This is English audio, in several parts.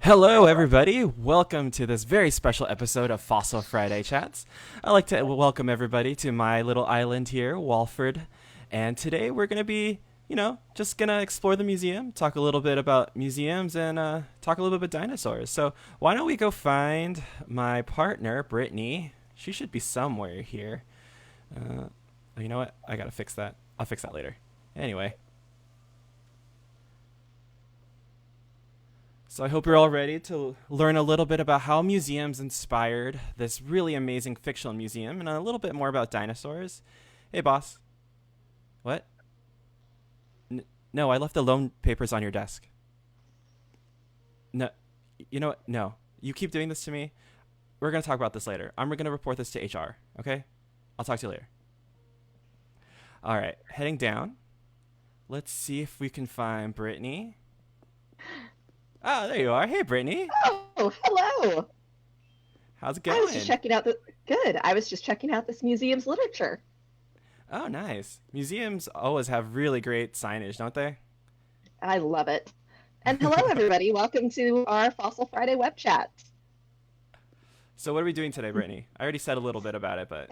Hello, everybody. Welcome to this very special episode of Fossil Friday Chats. I'd like to welcome everybody to my little island here, Walford. And today we're going to be, just going to explore the museum, talk a little bit about museums, and talk a little bit about dinosaurs. So why don't we go find my partner, Brittney? She should be somewhere here. You know what? I got to fix that. I'll fix that later. Anyway. So I hope you're all ready to learn a little bit about how museums inspired this really amazing fictional museum and a little bit more about dinosaurs. Hey, boss. What? No, I left the loan papers on your desk. No, you know what? No. You keep doing this to me. We're going to talk about this later. I'm going to report this to HR, okay? I'll talk to you later. All right, heading down. Let's see if we can find Brittney. Oh, there you are. Hey, Brittney. Oh, hello. How's it going? I was just checking out Good. I was just checking out this museum's literature. Oh, nice. Museums always have really great signage, don't they? I love it. And hello, everybody. Welcome to our Fossil Friday web chat. So what are we doing today, Brittney? I already said a little bit about it, but...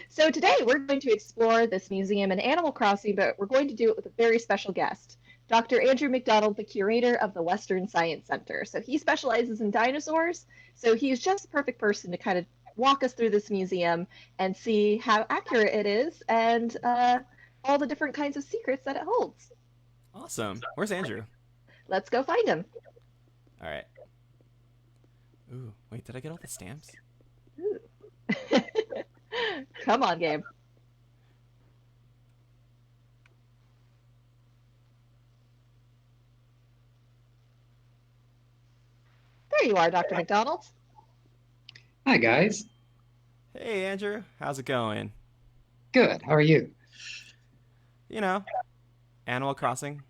So today we're going to explore this museum in Animal Crossing, but we're going to do it with a very special guest. Dr. Andrew McDonald, the curator of the Western Science Center. So he specializes in dinosaurs, so he's just the perfect person to kind of walk us through this museum and see how accurate it is and all the different kinds of secrets that it holds. Awesome. Where's Andrew? Let's go find him. All right. Ooh, wait, did I get all the stamps? Ooh. Come on, Gabe. There you are, Dr. McDonald. Hi, guys. Hey, Andrew. How's it going? Good. How are you? You know, Animal Crossing.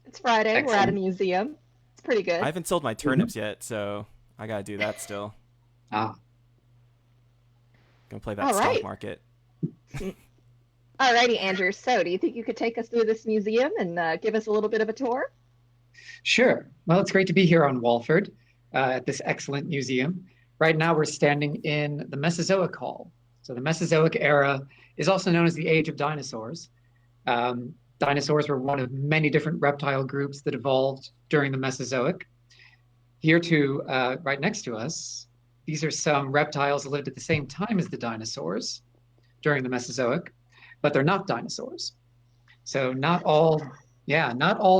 It's Friday. Excellent. We're at a museum. It's pretty good. I haven't sold my turnips yet, so I gotta do that still. Ah, Gonna play that All stock right. market. Alrighty, Andrew. So, do you think you could take us through this museum and give us a little bit of a tour? sure. Well, it's great to be here on Walford at this excellent museum. Right now, we're standing in the Mesozoic Hall. So the Mesozoic era is also known as the Age of Dinosaurs. Dinosaurs were one of many different reptile groups that evolved during the Mesozoic. Here too, right next to us, these are some reptiles that lived at the same time as the dinosaurs during the Mesozoic, but they're not dinosaurs. So not all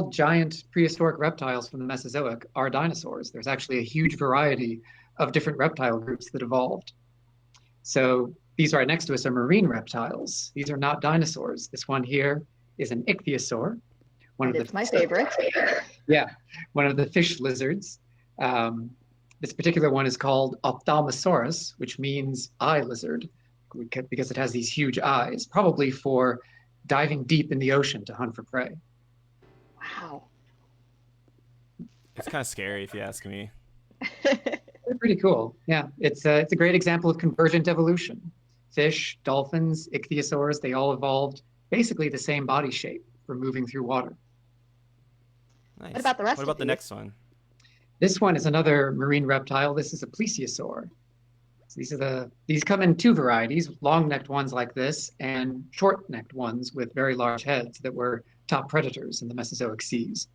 giant prehistoric reptiles from the Mesozoic are dinosaurs. There's actually a huge variety of different reptile groups that evolved. So these right next to us are marine reptiles. These are not dinosaurs. This one here is an ichthyosaur. And it's my favorite. Yeah, one of the fish lizards. This particular one is called Ophthalmosaurus, which means eye lizard, because it has these huge eyes, probably for diving deep in the ocean to hunt for prey. Wow. It's kind of scary if you ask me. They're pretty cool. Yeah, it's a great example of convergent evolution. Fish, dolphins, ichthyosaurs, they all evolved basically the same body shape for moving through water. Nice. What about the rest What of about the these? next one? This one is another marine reptile. This is a plesiosaur. So these come in two varieties, long-necked ones like this and short-necked ones with very large heads that were top predators in the Mesozoic seas.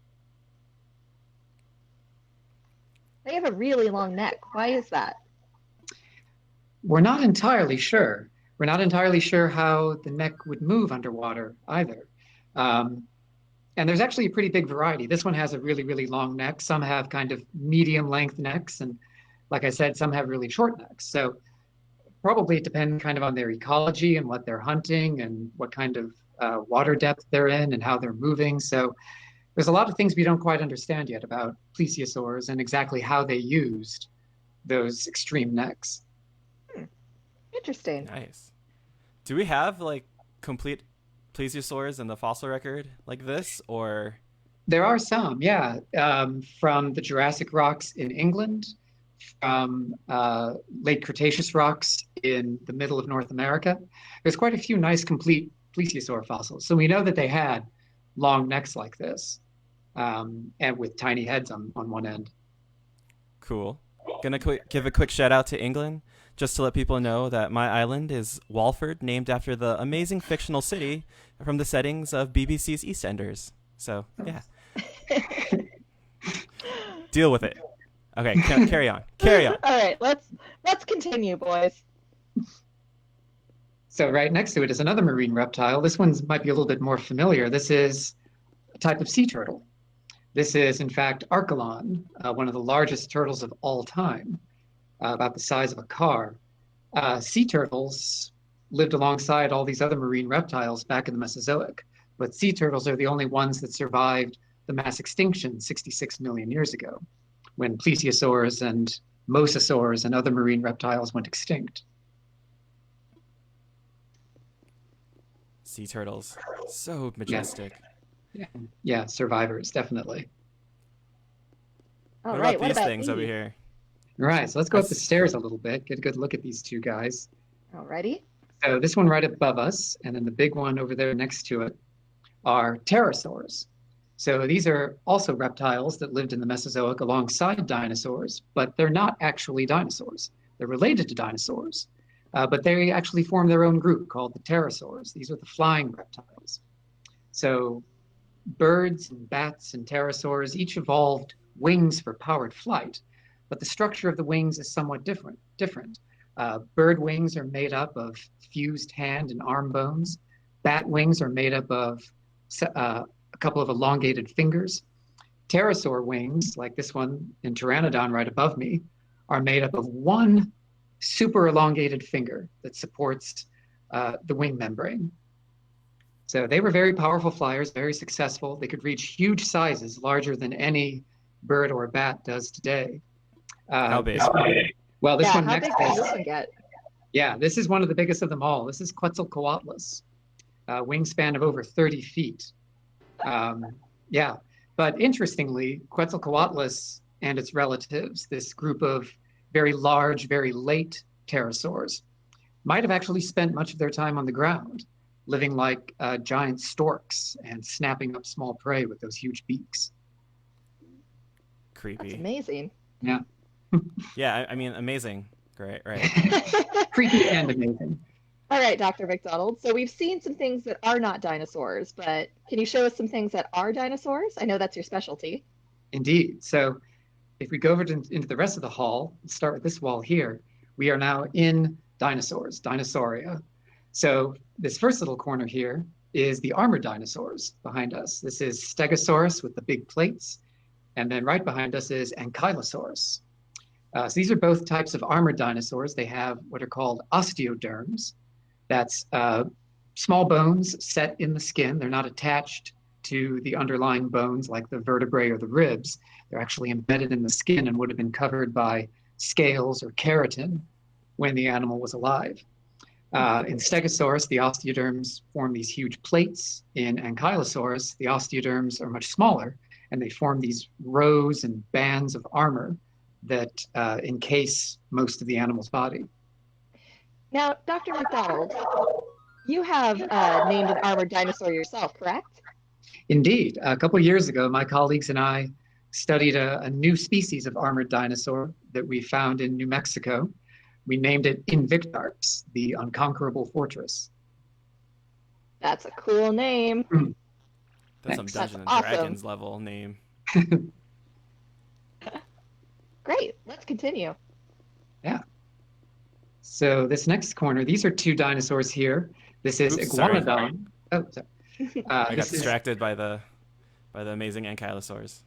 They have a really long neck. Why is that? We're not entirely sure. We're not entirely sure how the neck would move underwater either. And there's actually a pretty big variety. This one has a really, really long neck. Some have kind of medium length necks. And like I said, some have really short necks. So probably it depends kind of on their ecology and what they're hunting and what kind of water depth they're in and how they're moving. So there's a lot of things we don't quite understand yet about plesiosaurs and exactly how they used those extreme necks. Interesting. Nice. Do we have like complete plesiosaurs in the fossil record like this, or? There are some, yeah, from the Jurassic rocks in England, from late Cretaceous rocks in the middle of North America. There's quite a few nice complete plesiosaur fossils. So we know that they had long necks like this, and with tiny heads on one end. Cool. Gonna give a quick shout out to England, just to let people know that my island is Walford, named after the amazing fictional city from the settings of BBC's EastEnders. So, yeah. Deal with it. Okay, carry on. Carry on. All right, let's continue, boys. So right next to it is another marine reptile. This one might be a little bit more familiar. This is a type of sea turtle. This is, in fact, Archelon, one of the largest turtles of all time, about the size of a car. Sea turtles lived alongside all these other marine reptiles back in the Mesozoic, but sea turtles are the only ones that survived the mass extinction 66 million years ago, when plesiosaurs and mosasaurs and other marine reptiles went extinct. Sea turtles. So majestic. Yeah, survivors, definitely. All What right, about these things over here? All right, so let's go up the stairs a little bit, get a good look at these two guys. Alrighty. So this one right above us, and then the big one over there next to it, are pterosaurs. So these are also reptiles that lived in the Mesozoic alongside dinosaurs, but they're not actually dinosaurs. They're related to dinosaurs, but they actually form their own group called the pterosaurs. These are the flying reptiles. So birds and bats and pterosaurs each evolved wings for powered flight, but the structure of the wings is somewhat different. Bird wings are made up of fused hand and arm bones. Bat wings are made up of a couple of elongated fingers. Pterosaur wings, like this one in Pteranodon right above me, are made up of one super elongated finger that supports the wing membrane. So they were very powerful flyers, very successful. They could reach huge sizes, larger than any bird or bat does today. How big? Well, this one how next big does is, this one get? yeah, this is one of the biggest of them all. This is Quetzalcoatlus, wingspan of over 30 feet. Yeah, but interestingly, Quetzalcoatlus and its relatives, this group of very large, very late pterosaurs, might have actually spent much of their time on the ground, living like giant storks and snapping up small prey with those huge beaks. Creepy. That's amazing. Yeah. Yeah, I mean, amazing. Great, right. Creepy and amazing. All right, Dr. McDonald. So we've seen some things that are not dinosaurs, but can you show us some things that are dinosaurs? I know that's your specialty. Indeed. So if we go over into the rest of the hall, let's start with this wall here. We are now in dinosaurs, Dinosauria. So this first little corner here is the armored dinosaurs behind us. This is Stegosaurus with the big plates. And then right behind us is Ankylosaurus. So these are both types of armored dinosaurs. They have what are called osteoderms. That's small bones set in the skin. They're not attached to the underlying bones like the vertebrae or the ribs. They're actually embedded in the skin and would have been covered by scales or keratin when the animal was alive. In Stegosaurus, the osteoderms form these huge plates. In Ankylosaurus, the osteoderms are much smaller, and they form these rows and bands of armor that encase most of the animal's body. Now, Dr. McDonald, you have named an armored dinosaur yourself, correct? Indeed. A couple years ago, my colleagues and I studied a new species of armored dinosaur that we found in New Mexico. We named it Invictarx, the unconquerable fortress. That's a cool name. That's some Dungeons and awesome. Dragons level name. Great. Let's continue. Yeah. So this next corner, these are two dinosaurs here. This is Sorry. Iguanodon. Oh, sorry. I got distracted by the amazing ankylosaurs.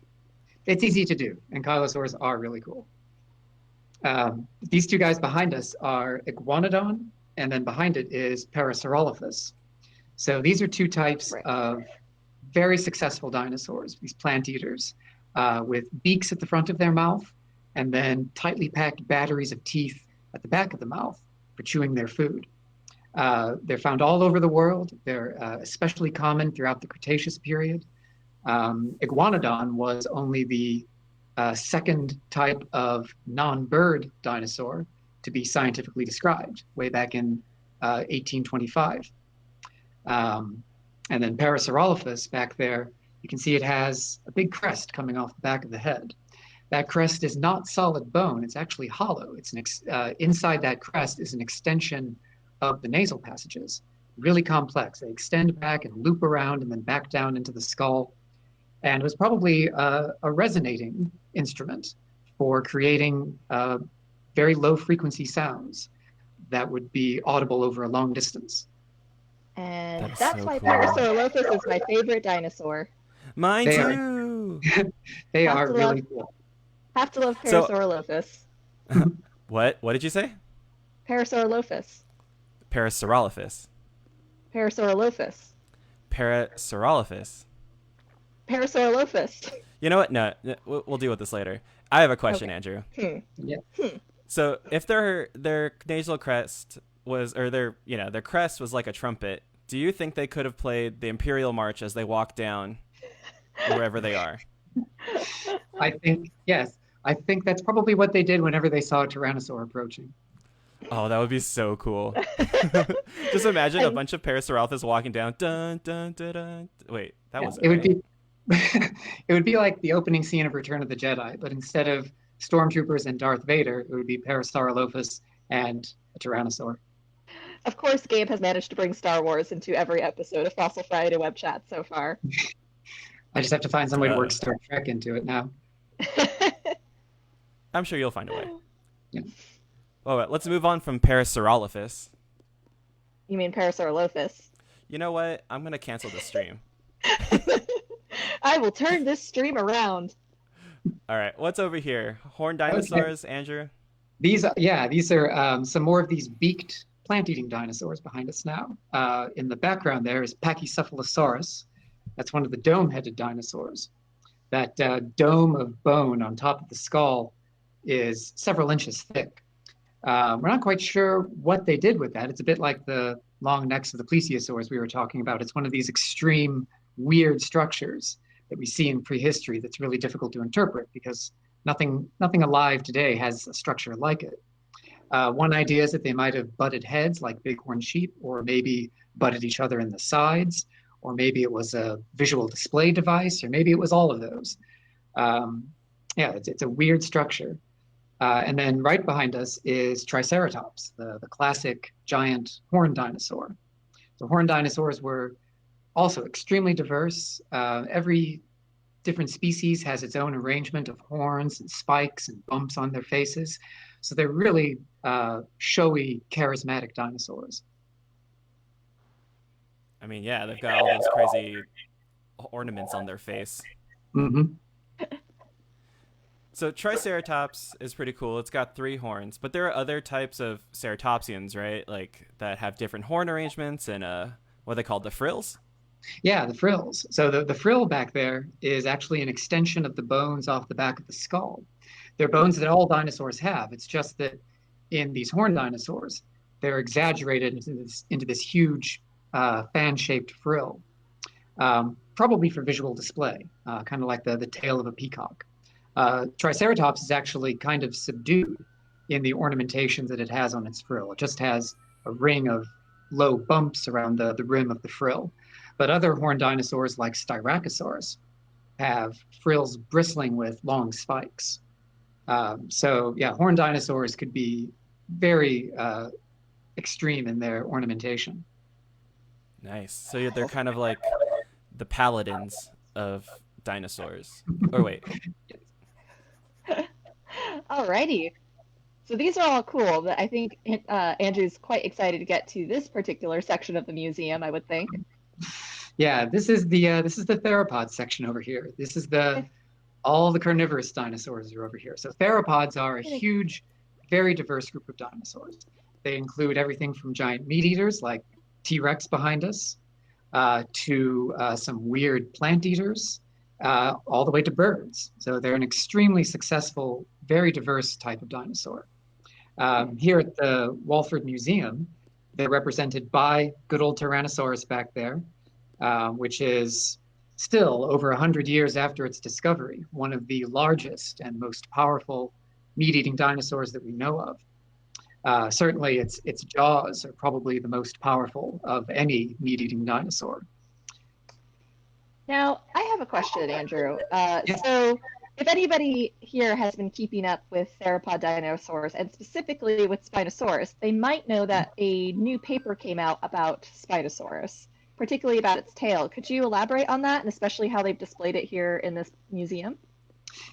It's easy to do. Ankylosaurs are really cool. These two guys behind us are Iguanodon, and then behind it is Parasaurolophus. So these are two types of very successful dinosaurs, these plant eaters, with beaks at the front of their mouth, and then tightly packed batteries of teeth at the back of the mouth for chewing their food. They're found all over the world. They're especially common throughout the Cretaceous period. Iguanodon was only the second type of non-bird dinosaur to be scientifically described way back in 1825. And then Parasaurolophus back there, you can see it has a big crest coming off the back of the head. that crest is not solid bone. It's actually hollow. Inside that crest is an extension of the nasal passages, really complex. They extend back and loop around and then back down into the skull. And it was probably a resonating instrument for creating very low frequency sounds that would be audible over a long distance. And That's that's so why cool. Parasaurolophus is my favorite dinosaur. Mine They are- too. They Have are to really love- cool. Have to love So- Parasaurolophus. What did you say? Parasaurolophus. Parasaurolophus. Parasaurolophus. Parasaurolophus. Parasaurolophus. You know what? No, we'll deal with this later. I have a question, Okay. Andrew. Yeah. So if their nasal crest was, or their crest was like a trumpet, do you think they could have played the Imperial March as they walk down wherever they are? I think, yes. I think that's probably what they did whenever they saw a tyrannosaur approaching. Oh, that would be so cool. Just imagine a bunch of Parasaurolophus walking down. Dun, dun, dun, dun. Wait, that was It would be it would be like the opening scene of Return of the Jedi, but instead of stormtroopers and Darth Vader, it would be Parasaurolophus and a tyrannosaur. Of course, Gabe has managed to bring Star Wars into every episode of Fossil Friday Web Chat so far. I just have to find some way to work Star Trek into it now. I'm sure you'll find a way. Yeah. All right, let's move on from Parasaurolophus. You mean Parasaurolophus? You know what? I'm going to cancel this stream. I will turn this stream around. All right, what's over here? Horned dinosaurs, Andrew? These are some more of these beaked plant-eating dinosaurs behind us now. In the background there is Pachycephalosaurus. That's one of the dome-headed dinosaurs. That dome of bone on top of the skull is several inches thick. We're not quite sure what they did with that. It's a bit like the long necks of the plesiosaurs we were talking about. It's one of these extreme, weird structures that we see in prehistory that's really difficult to interpret because nothing alive today has a structure like it. One idea is that they might have butted heads like bighorn sheep, or maybe butted each other in the sides, or maybe it was a visual display device, or maybe it was all of those. It's a weird structure. And then right behind us is Triceratops, the classic giant horned dinosaur. So horned dinosaurs were also extremely diverse. Every different species has its own arrangement of horns and spikes and bumps on their faces. So they're really showy, charismatic dinosaurs. I mean, yeah, they've got all those crazy ornaments on their face. Mm-hmm. So Triceratops is pretty cool. It's got 3 horns, but there are other types of ceratopsians, right? Like that have different horn arrangements and what are they called? The frills? Yeah, the frills. So the frill back there is actually an extension of the bones off the back of the skull. They're bones that all dinosaurs have. It's just that in these horned dinosaurs, they're exaggerated into this huge fan-shaped frill, probably for visual display, kind of like the tail of a peacock. Triceratops is actually kind of subdued in the ornamentation that it has on its frill. It just has a ring of low bumps around the rim of the frill. But other horned dinosaurs like Styracosaurus have frills bristling with long spikes. Horned dinosaurs could be very extreme in their ornamentation. Nice. So they're kind of like the paladins of dinosaurs. Or wait. Alrighty. So these are all cool, but I think Andrew's quite excited to get to this particular section of the museum, I would think. Yeah, this is the theropod section over here. This is all the carnivorous dinosaurs are over here. So theropods are a huge, very diverse group of dinosaurs. They include everything from giant meat eaters like T-Rex behind us, to some weird plant eaters, all the way to birds. So they're an extremely successful, very diverse type of dinosaur. Here at the Walford Museum, they're represented by good old Tyrannosaurus back there, which is still over 100 years after its discovery, one of the largest and most powerful meat-eating dinosaurs that we know of. Certainly, its jaws are probably the most powerful of any meat-eating dinosaur. Now, I have a question, Andrew. Yeah. So if anybody here has been keeping up with theropod dinosaurs and specifically with Spinosaurus, they might know that a new paper came out about Spinosaurus, particularly about its tail. Could you elaborate on that, and especially how they've displayed it here in this museum?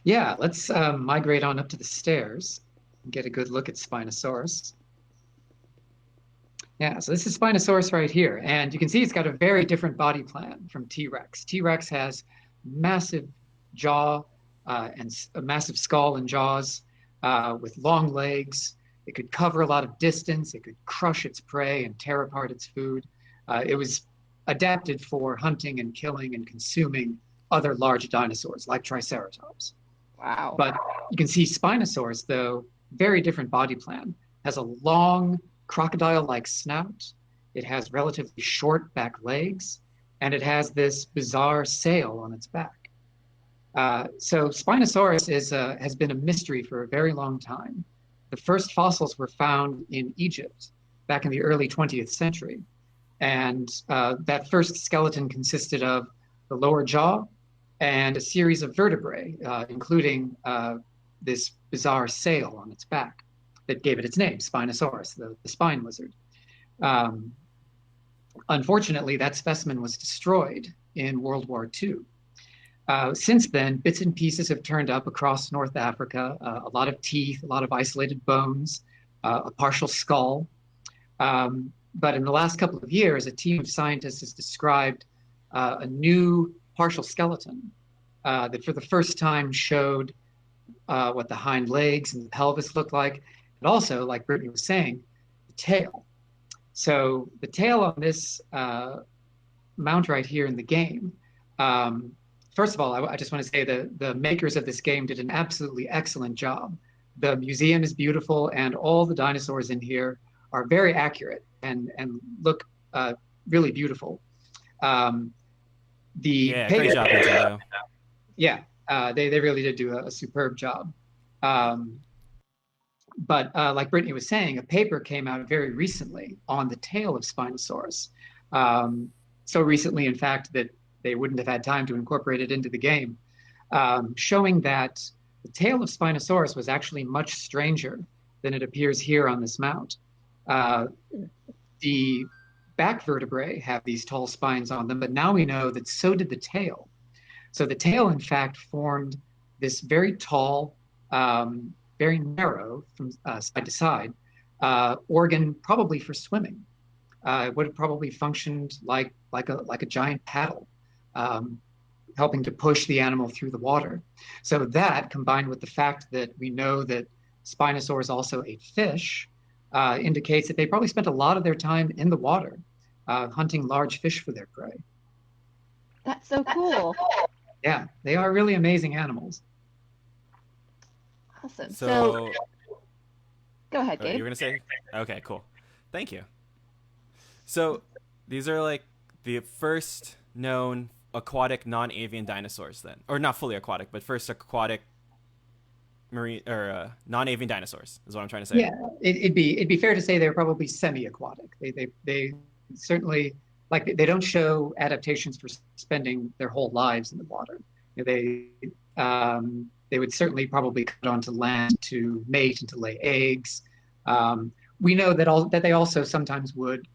Yeah, let's migrate on up to the stairs and get a good look at Spinosaurus. Yeah, so this is Spinosaurus right here, and you can see it's got a very different body plan from T-Rex. T-Rex has massive jaw and a massive skull and jaws with long legs. It could cover a lot of distance. It could crush its prey and tear apart its food. It was adapted for hunting and killing and consuming other large dinosaurs like Triceratops. Wow. But you can see Spinosaurus, though, very different body plan. Has a long crocodile-like snout. It has relatively short back legs, and it has this bizarre sail on its back. So Spinosaurus has been a mystery for a very long time. The first fossils were found in Egypt back in the early 20th century. And that first skeleton consisted of the lower jaw and a series of vertebrae, including this bizarre sail on its back that gave it its name, Spinosaurus, the spine lizard. Unfortunately, that specimen was destroyed in World War II. Since then, bits and pieces have turned up across North Africa, a lot of teeth, a lot of isolated bones, a partial skull. But in the last couple of years, a team of scientists has described a new partial skeleton that for the first time showed what the hind legs and the pelvis looked like, but also, like Brittney was saying, the tail. So the tail on this mount right here in the game, first of all, I just want to say the makers of this game did an absolutely excellent job. The museum is beautiful, and all the dinosaurs in here are very accurate and look really beautiful. Great job, Nintendo. Yeah, they really did do a superb job. But like Brittney was saying, a paper came out very recently on the tail of Spinosaurus. So recently, in fact, that they wouldn't have had time to incorporate it into the game, showing that the tail of Spinosaurus was actually much stranger than it appears here on this mount. The back vertebrae have these tall spines on them, but now we know that so did the tail. So the tail, in fact, formed this very tall, very narrow from side to side organ, probably for swimming. It would have probably functioned like a giant paddle, helping to push the animal through the water. So that, combined with the fact that we know that Spinosaurus also ate fish, indicates that they probably spent a lot of their time in the water, hunting large fish for their prey. That's so cool. Yeah, they are really amazing animals. Awesome. So go ahead, Gabe. You were going to say? Okay, cool. Thank you. So these are like the first known aquatic non-avian dinosaurs then. Or not fully aquatic, but first aquatic marine or non-avian dinosaurs is what I'm trying to say. Yeah, it'd be fair to say they're probably semi-aquatic. They certainly, like, they don't show adaptations for spending their whole lives in the water. They would certainly probably come onto land to mate and to lay eggs. We know that they also sometimes would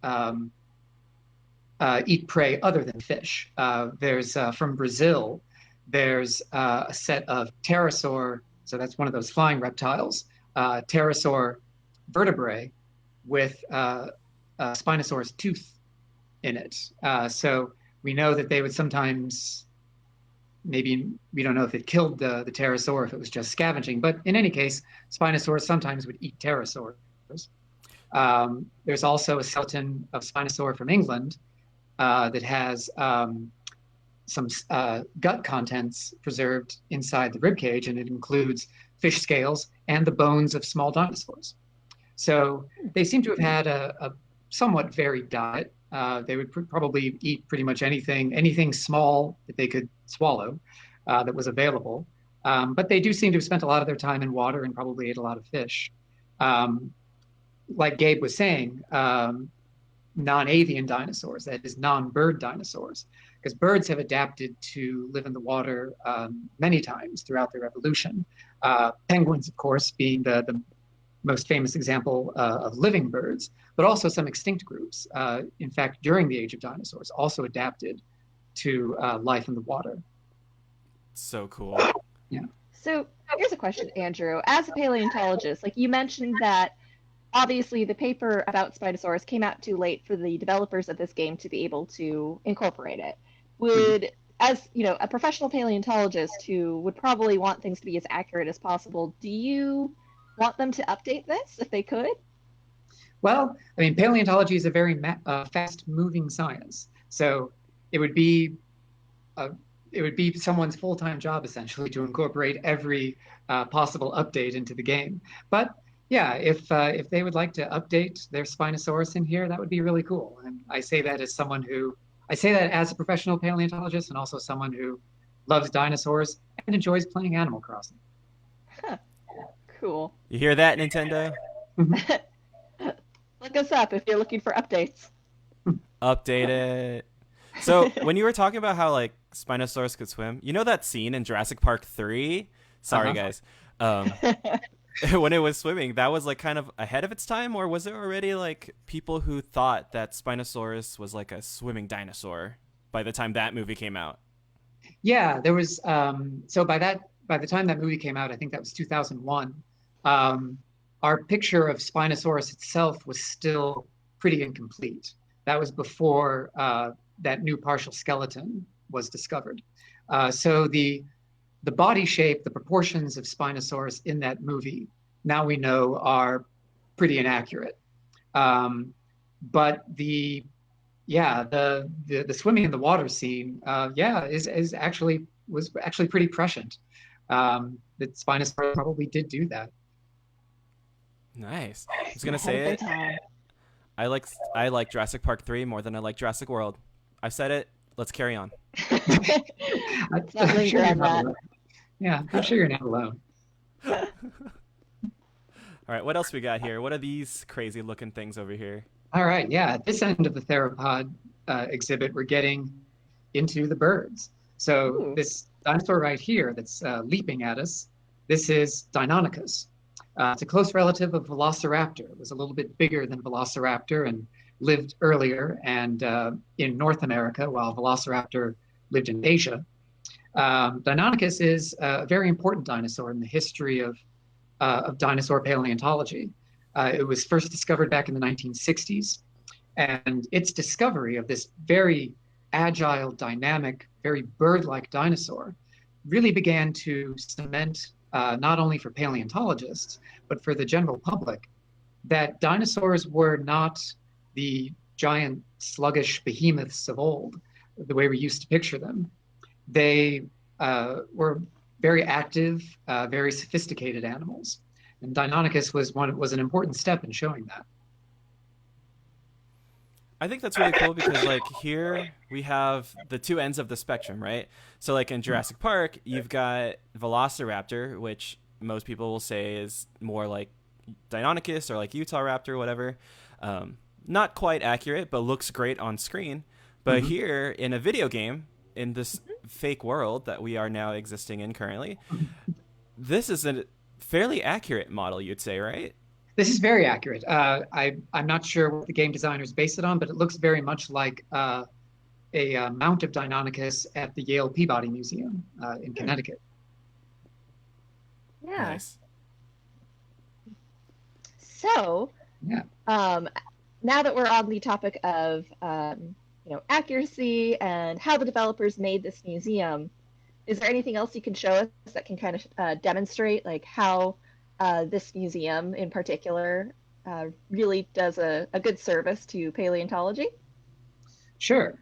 eat prey other than fish. There's from Brazil, there's a set of pterosaur, so that's one of those flying reptiles, pterosaur vertebrae with Spinosaurus tooth in it. So we know that they would sometimes, maybe we don't know if it killed the pterosaur or if it was just scavenging, but in any case, Spinosaurus sometimes would eat pterosaurs. There's also a skeleton of Spinosaur from England that has some gut contents preserved inside the ribcage, and it includes fish scales and the bones of small dinosaurs. So they seem to have had a somewhat varied diet. They would probably eat pretty much anything small that they could swallow that was available. But they do seem to have spent a lot of their time in water and probably ate a lot of fish. Like Gabe was saying, non-avian dinosaurs, that is non-bird dinosaurs, because birds have adapted to live in the water many times throughout their evolution. Penguins, of course, being the most famous example of living birds, but also some extinct groups. In fact, during the age of dinosaurs, also adapted to life in the water. So cool. Yeah. So here's a question, Andrew. As a paleontologist, like you mentioned that obviously the paper about Spinosaurus came out too late for the developers of this game to be able to incorporate it. Would, as you know, a professional paleontologist who would probably want things to be as accurate as possible, do you want them to update this if they could? Well, I mean, paleontology is a very fast-moving science, so it would be someone's full-time job essentially to incorporate every possible update into the game. But yeah, if they would like to update their Spinosaurus in here, that would be really cool. And I say that as a professional paleontologist and also someone who loves dinosaurs and enjoys playing Animal Crossing. Huh. Cool. You hear that, Nintendo? Look us up if you're looking for updates. Update it. So when you were talking about how like Spinosaurus could swim, you know that scene in Jurassic Park 3? Sorry, guys. When it was swimming, that was like kind of ahead of its time, or was there already like people who thought that Spinosaurus was like a swimming dinosaur by the time that movie came out? Yeah, there was. So by the time that movie came out, I think that was 2001. Our picture of Spinosaurus itself was still pretty incomplete. That was before that new partial skeleton was discovered. So the body shape, the proportions of Spinosaurus in that movie, now we know are pretty inaccurate. But the swimming in the water scene, was actually pretty prescient. That Spinosaurus probably did do that. Nice. I was gonna say it. I like Jurassic Park 3 more than I like Jurassic World. I've said it. Let's carry on. I'm sure you're not alone. Yeah, I'm sure you're not alone. All right, what else we got here? What are these crazy looking things over here? All right, yeah. At this end of the theropod exhibit, we're getting into the birds. So this dinosaur right here that's leaping at us, this is Deinonychus. It's a close relative of Velociraptor. It was a little bit bigger than Velociraptor and lived earlier and in North America, while Velociraptor lived in Asia. Deinonychus is a very important dinosaur in the history of dinosaur paleontology. It was first discovered back in the 1960s, and its discovery of this very agile, dynamic, very bird-like dinosaur really began to cement, not only for paleontologists, but for the general public, that dinosaurs were not the giant, sluggish behemoths of old, the way we used to picture them. They were very active, very sophisticated animals. And Deinonychus was an important step in showing that. I think that's really cool because like here we have the two ends of the spectrum, right? So like in Jurassic Park, you've got Velociraptor, which most people will say is more like Deinonychus or like Utahraptor, whatever. Not quite accurate, but looks great on screen. But here in a video game, in this fake world that we are now existing in currently, this is a fairly accurate model, you'd say, right? This is very accurate. I'm not sure what the game designers based it on, but it looks very much like a mount of Deinonychus at the Yale Peabody Museum in Connecticut. Yeah. Nice. So, now that we're on the topic of accuracy and how the developers made this museum, is there anything else you can show us that can kind of demonstrate like how this museum in particular really does a good service to paleontology? Sure.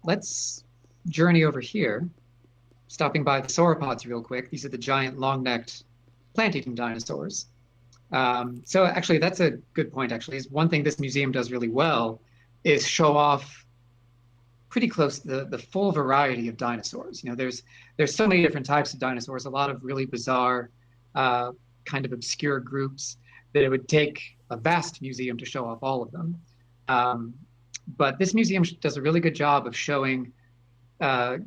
Let's journey over here, stopping by the sauropods real quick. These are the giant long-necked plant-eating dinosaurs. So actually, that's a good point, actually. Is one thing this museum does really well is show off pretty close the full variety of dinosaurs. You know, there's so many different types of dinosaurs, a lot of really bizarre, kind of obscure groups that it would take a vast museum to show off all of them. But this museum does a really good job of showing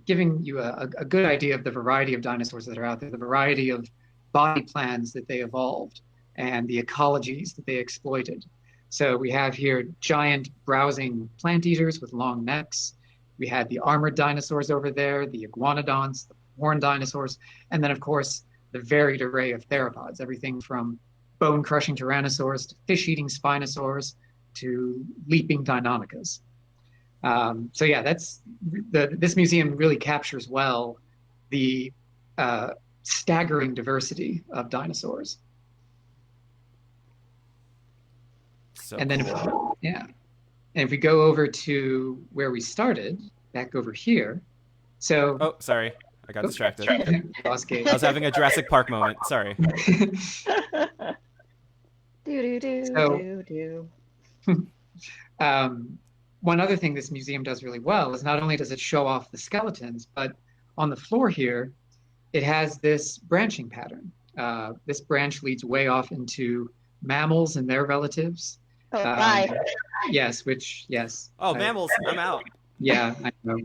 giving you a good idea of the variety of dinosaurs that are out there, the variety of body plans that they evolved, and the ecologies that they exploited. So we have here giant browsing plant eaters with long necks. We had the armored dinosaurs over there, the iguanodonts, the horned dinosaurs, and then, of course, the varied array of theropods, everything from bone-crushing tyrannosaurs to fish-eating spinosaurs to leaping deinonychus. So yeah, this museum really captures well the staggering diversity of dinosaurs. So And then, cool. and if we go over to where we started, back over here. So, Oh, sorry. I got distracted. lost Gabe. I was having a Jurassic Park moment. Sorry. Do. One other thing this museum does really well is not only does it show off the skeletons, but on the floor here, it has this branching pattern. This branch leads way off into mammals and their relatives. Oh, bye. Yes. Oh, mammals! I'm out. Yeah, I know.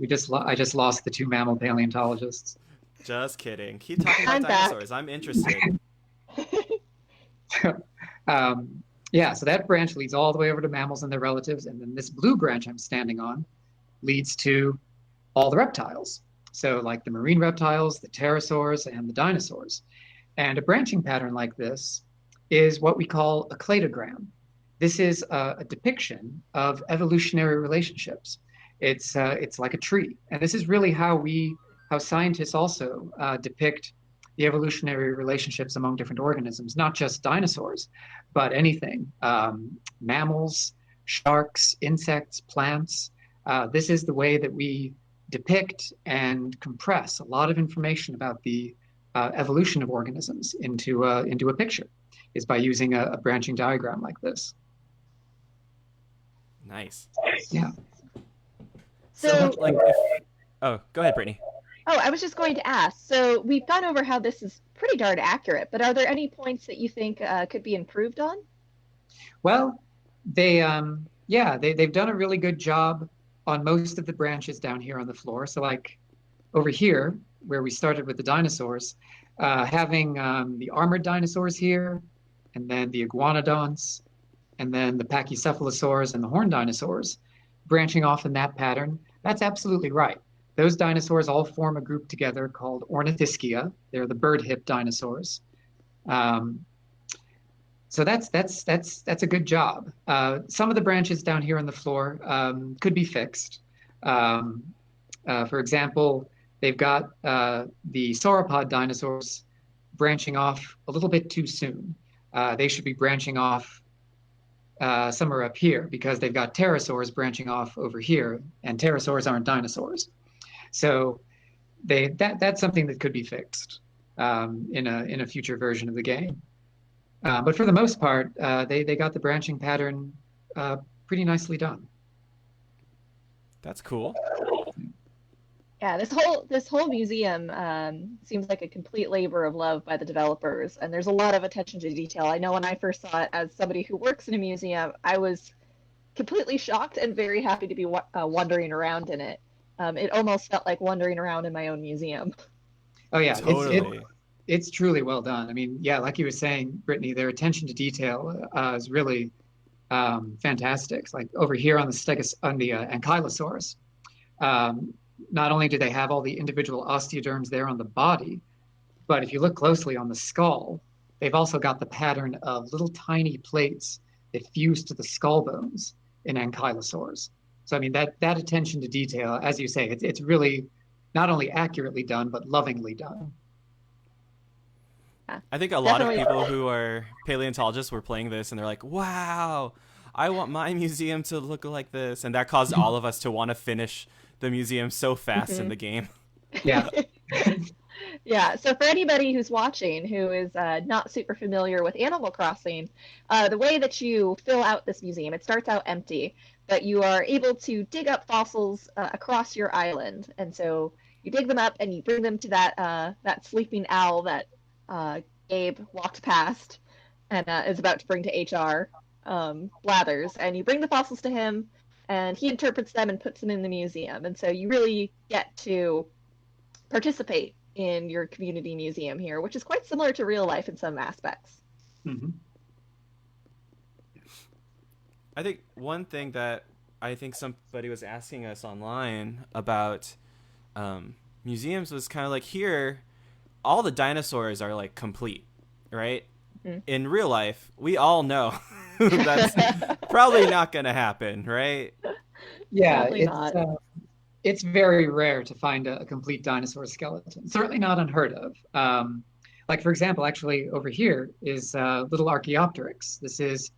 I just lost the two mammal paleontologists. Just kidding. Keep talking about I'm back. dinosaurs. I'm interested. Yeah, so that branch leads all the way over to mammals and their relatives, and then this blue branch I'm standing on leads to all the reptiles. So like the marine reptiles, the pterosaurs, and the dinosaurs. And a branching pattern like this is what we call a cladogram. This is a depiction of evolutionary relationships. It's like a tree, and this is really how scientists also depict the evolutionary relationships among different organisms, not just dinosaurs, but anything, mammals, sharks, insects, plants. This is the way that we depict and compress a lot of information about the evolution of organisms into a picture, is by using a branching diagram like this. Nice. Yeah. So, oh, go ahead, Brittney. Oh, I was just going to ask. So we've gone over how this is pretty darn accurate, but are there any points that you think could be improved on? Well, they've done a really good job on most of the branches down here on the floor. So like over here, where we started with the dinosaurs, having the armored dinosaurs here, and then the iguanodonts, and then the pachycephalosaurs and the horned dinosaurs, branching off in that pattern, that's absolutely right. Those dinosaurs all form a group together called Ornithischia. They're the bird hip dinosaurs. So that's a good job. Some of the branches down here on the floor could be fixed. For example, they've got the sauropod dinosaurs branching off a little bit too soon. They should be branching off somewhere up here because they've got pterosaurs branching off over here, and pterosaurs aren't dinosaurs. So that's something that could be fixed in a future version of the game. But for the most part, they got the branching pattern pretty nicely done. That's cool. Yeah, this whole museum seems like a complete labor of love by the developers, and there's a lot of attention to detail. I know when I first saw it, as somebody who works in a museum, I was completely shocked and very happy to be wandering around in it. It almost felt like wandering around in my own museum. Oh yeah, Totally. it's truly well done. I mean, yeah, like you were saying, Brittney, their attention to detail is really fantastic. Like over here on the Ankylosaurus, not only do they have all the individual osteoderms there on the body, but if you look closely on the skull, they've also got the pattern of little tiny plates that fuse to the skull bones in Ankylosaurs. So I mean that attention to detail, as you say, it's really not only accurately done but lovingly done. I think a lot of Definitely. people who are paleontologists were playing this and they're like, wow, I want my museum to look like this. And that caused all of us to want to finish the museum so fast in the game. Yeah. Yeah, so for anybody who's watching who is not super familiar with Animal Crossing, the way that you fill out this museum, it starts out empty, but you are able to dig up fossils across your island. And so you dig them up and you bring them to that sleeping owl that Gabe walked past and is about to bring to HR, Blathers. And you bring the fossils to him, and he interprets them and puts them in the museum. And so you really get to participate in your community museum here, which is quite similar to real life in some aspects. Mm-hmm. I think one thing that I think somebody was asking us online about museums was kind of like, here, all the dinosaurs are like complete, right? In real life, we all know that's probably not going to happen, right? Yeah, Not. it's very rare to find a complete dinosaur skeleton. Certainly not unheard of. Like, for example, actually over here is little Archaeopteryx. This is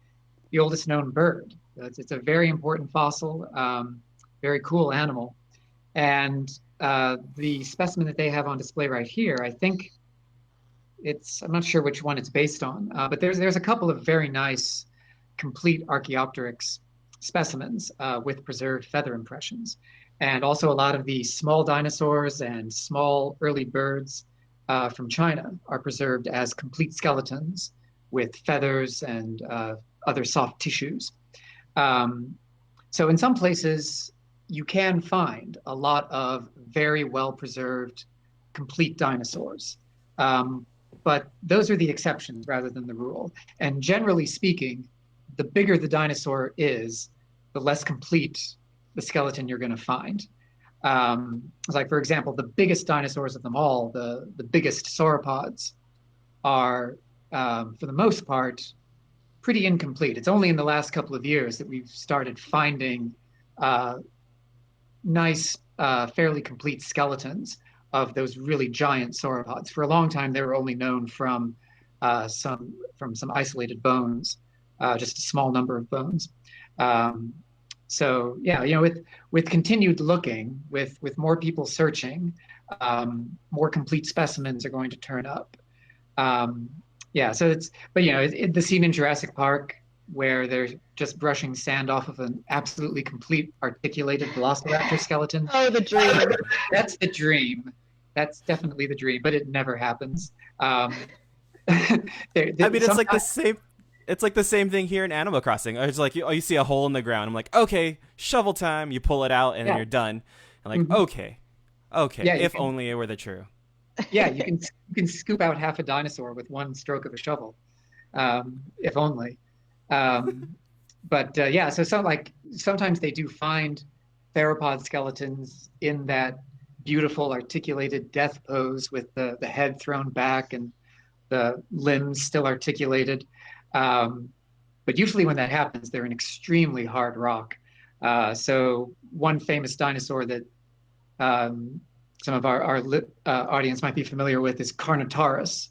the oldest known bird. It's a very important fossil, very cool animal. And the specimen that they have on display right here, I think I'm not sure which one it's based on, but there's a couple of very nice complete Archaeopteryx specimens with preserved feather impressions. And also a lot of the small dinosaurs and small early birds from China are preserved as complete skeletons with feathers and other soft tissues. So in some places, you can find a lot of very well preserved complete dinosaurs. But those are the exceptions rather than the rule. And generally speaking, the bigger the dinosaur is, the less complete the skeleton you're going to find. Like, for example, the biggest dinosaurs of them all, the biggest sauropods, are, for the most part, pretty incomplete. It's only in the last couple of years that we've started finding nice, fairly complete skeletons of those really giant sauropods. For a long time, they were only known from some isolated bones, just a small number of bones. So yeah, with continued looking, with more people searching, more complete specimens are going to turn up. Yeah, so the scene in Jurassic Park where they're just brushing sand off of an absolutely complete articulated velociraptor skeleton. Oh, the dream. That's the dream. That's definitely the dream, but it never happens. I mean, it's like the same. It's like the same thing here in Animal Crossing. It's like you see a hole in the ground. I'm like, okay, shovel time. You pull it out and then you're done. I'm like, okay, yeah, if only it were the true. Yeah, you can scoop out half a dinosaur with one stroke of a shovel, if only. But yeah, so sometimes they do find theropod skeletons in that beautiful articulated death pose with the head thrown back and the limbs still articulated. But usually when that happens, they're in extremely hard rock. So one famous dinosaur that some of our audience might be familiar with is Carnotaurus,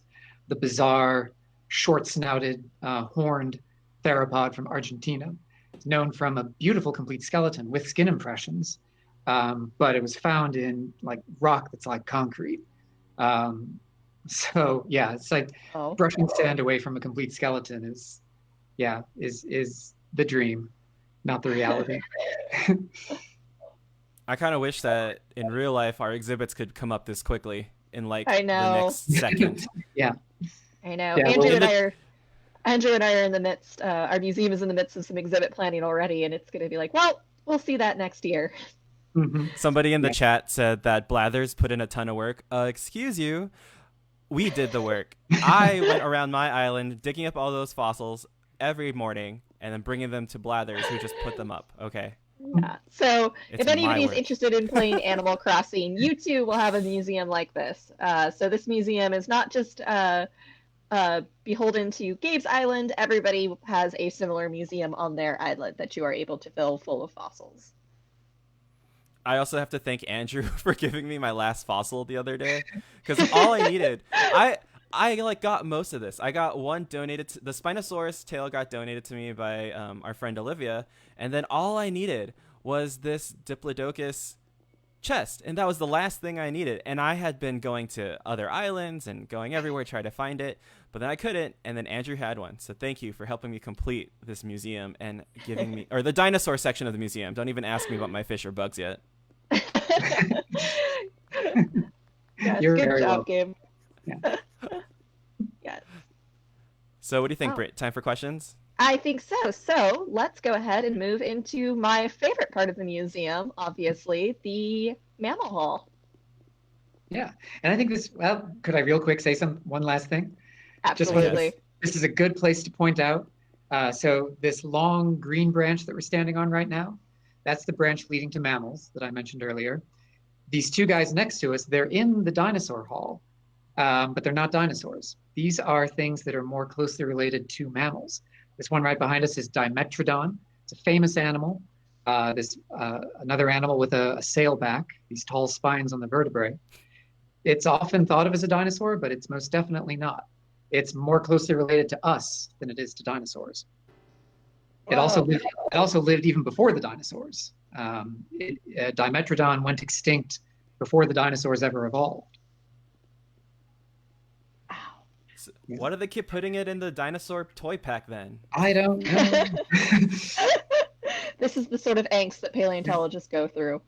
the bizarre, short-snouted, horned theropod from Argentina. It's known from a beautiful complete skeleton with skin impressions, but it was found in like rock that's like concrete. So yeah, it's like brushing sand away from a complete skeleton is the dream, not the reality. I kind of wish that in real life our exhibits could come up this quickly in like I know. the next second. Yeah, I know. Yeah, Andrew and I are in the midst. Our museum is in the midst of some exhibit planning already, and it's going to be like, well, we'll see that next year. Mm-hmm. Somebody in the chat said that Blathers put in a ton of work. Excuse you. We did the work. I went around my island digging up all those fossils every morning and then bringing them to Blathers, who just put them up. Okay. Yeah. So if anybody's work. interested in playing Animal Crossing, you too will have a museum like this. So this museum is not just beholden to Gabe's Island. Everybody has a similar museum on their island that you are able to fill full of fossils. I also have to thank Andrew for giving me my last fossil the other day, because all I needed, I like got most of this. I got one donated. The Spinosaurus tail got donated to me by our friend Olivia, and then all I needed was this Diplodocus chest, and that was the last thing I needed. And I had been going to other islands and going everywhere trying to find it, but then I couldn't. And then Andrew had one, so thank you for helping me complete this museum and giving me, or the dinosaur section of the museum. Don't even ask me about my fish or bugs yet. Yes, You're good very job, welcome. Gabe. Yeah. Yes. So what do you think, Oh. Britt? Time for questions? I think so. So let's go ahead and move into my favorite part of the museum, obviously, the mammal hall. Yeah, and I think this, well, could I real quick say one last thing? Just what Yes. Absolutely. this is a good place to point out. So this long green branch that we're standing on right now, that's the branch leading to mammals that I mentioned earlier. These two guys next to us, they're in the dinosaur hall, but they're not dinosaurs. These are things that are more closely related to mammals. This one right behind us is Dimetrodon. It's a famous animal. This another animal with a sailback, these tall spines on the vertebrae. It's often thought of as a dinosaur, but it's most definitely not. It's more closely related to us than it is to dinosaurs. It also Whoa. lived, it also lived even before the dinosaurs. Dimetrodon went extinct before the dinosaurs ever evolved. So why do they keep putting it in the dinosaur toy pack then? I don't know. This is the sort of angst that paleontologists go through.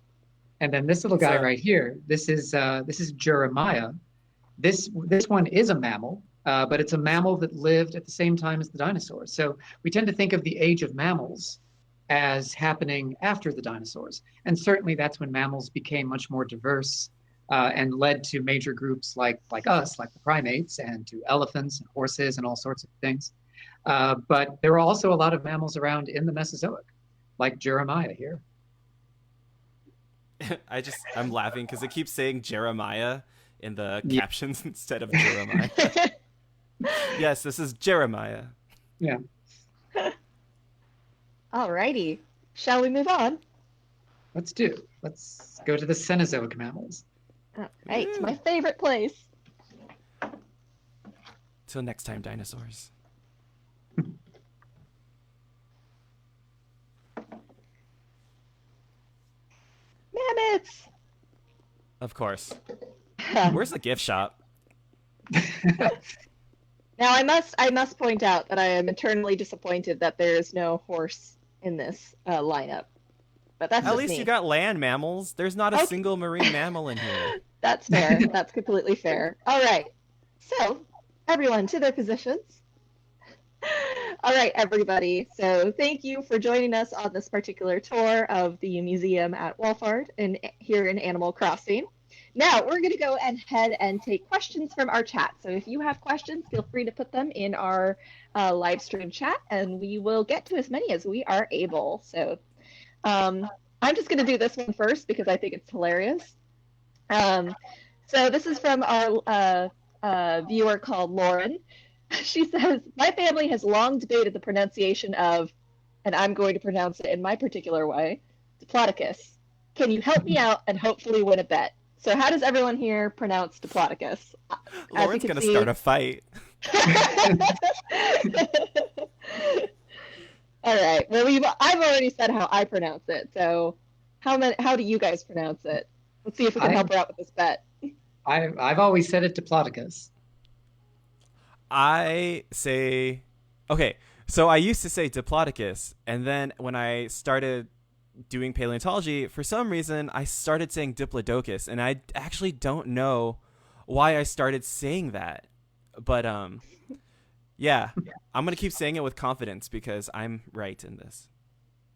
And then this little guy So right here, this is Jeremiah. This one is a mammal, but it's a mammal that lived at the same time as the dinosaurs. So we tend to think of the age of mammals as happening after the dinosaurs, and certainly that's when mammals became much more diverse and led to major groups like us, like the primates, and to elephants and horses and all sorts of things. But there were also a lot of mammals around in the Mesozoic, like Jeremiah here. I'm laughing because it keeps saying Jeremiah in the Yeah. captions instead of Jeremiah. Yes, this is Jeremiah. Yeah. Alrighty. Shall we move on? Let's go to the Cenozoic mammals. All right, my favorite place. Till next time, dinosaurs. Mammoths. Of course. Now Where's the gift shop? I must point out that I am eternally disappointed that there is no horse in this lineup. But that's At just least me. you got land mammals. There's not a Okay. single marine mammal in here. That's fair. That's completely fair. All right. So, everyone to their positions. All right, everybody. So, thank you for joining us on this particular tour of the museum at Walford and here in Animal Crossing. Now, we're going to go ahead and take questions from our chat. So, if you have questions, feel free to put them in our live stream chat, and we will get to as many as we are able. So, I'm just going to do this one first because I think it's hilarious. So this is from our viewer called Lauren. She says, my family has long debated the pronunciation of, and I'm going to pronounce it in my particular way, Diplodocus. Can you help me out and hopefully win a bet? So how does everyone here pronounce Diplodocus? Lauren's going to start a fight. All right. Well, I've already said how I pronounce it. So how do you guys pronounce it? Let's see if we can help her out with this bet. I've always said it Diplodocus. I say, okay, so I used to say Diplodocus, and then when I started doing paleontology, for some reason, I started saying Diplodocus, and I actually don't know why I started saying that. But, yeah, I'm going to keep saying it with confidence because I'm right in this.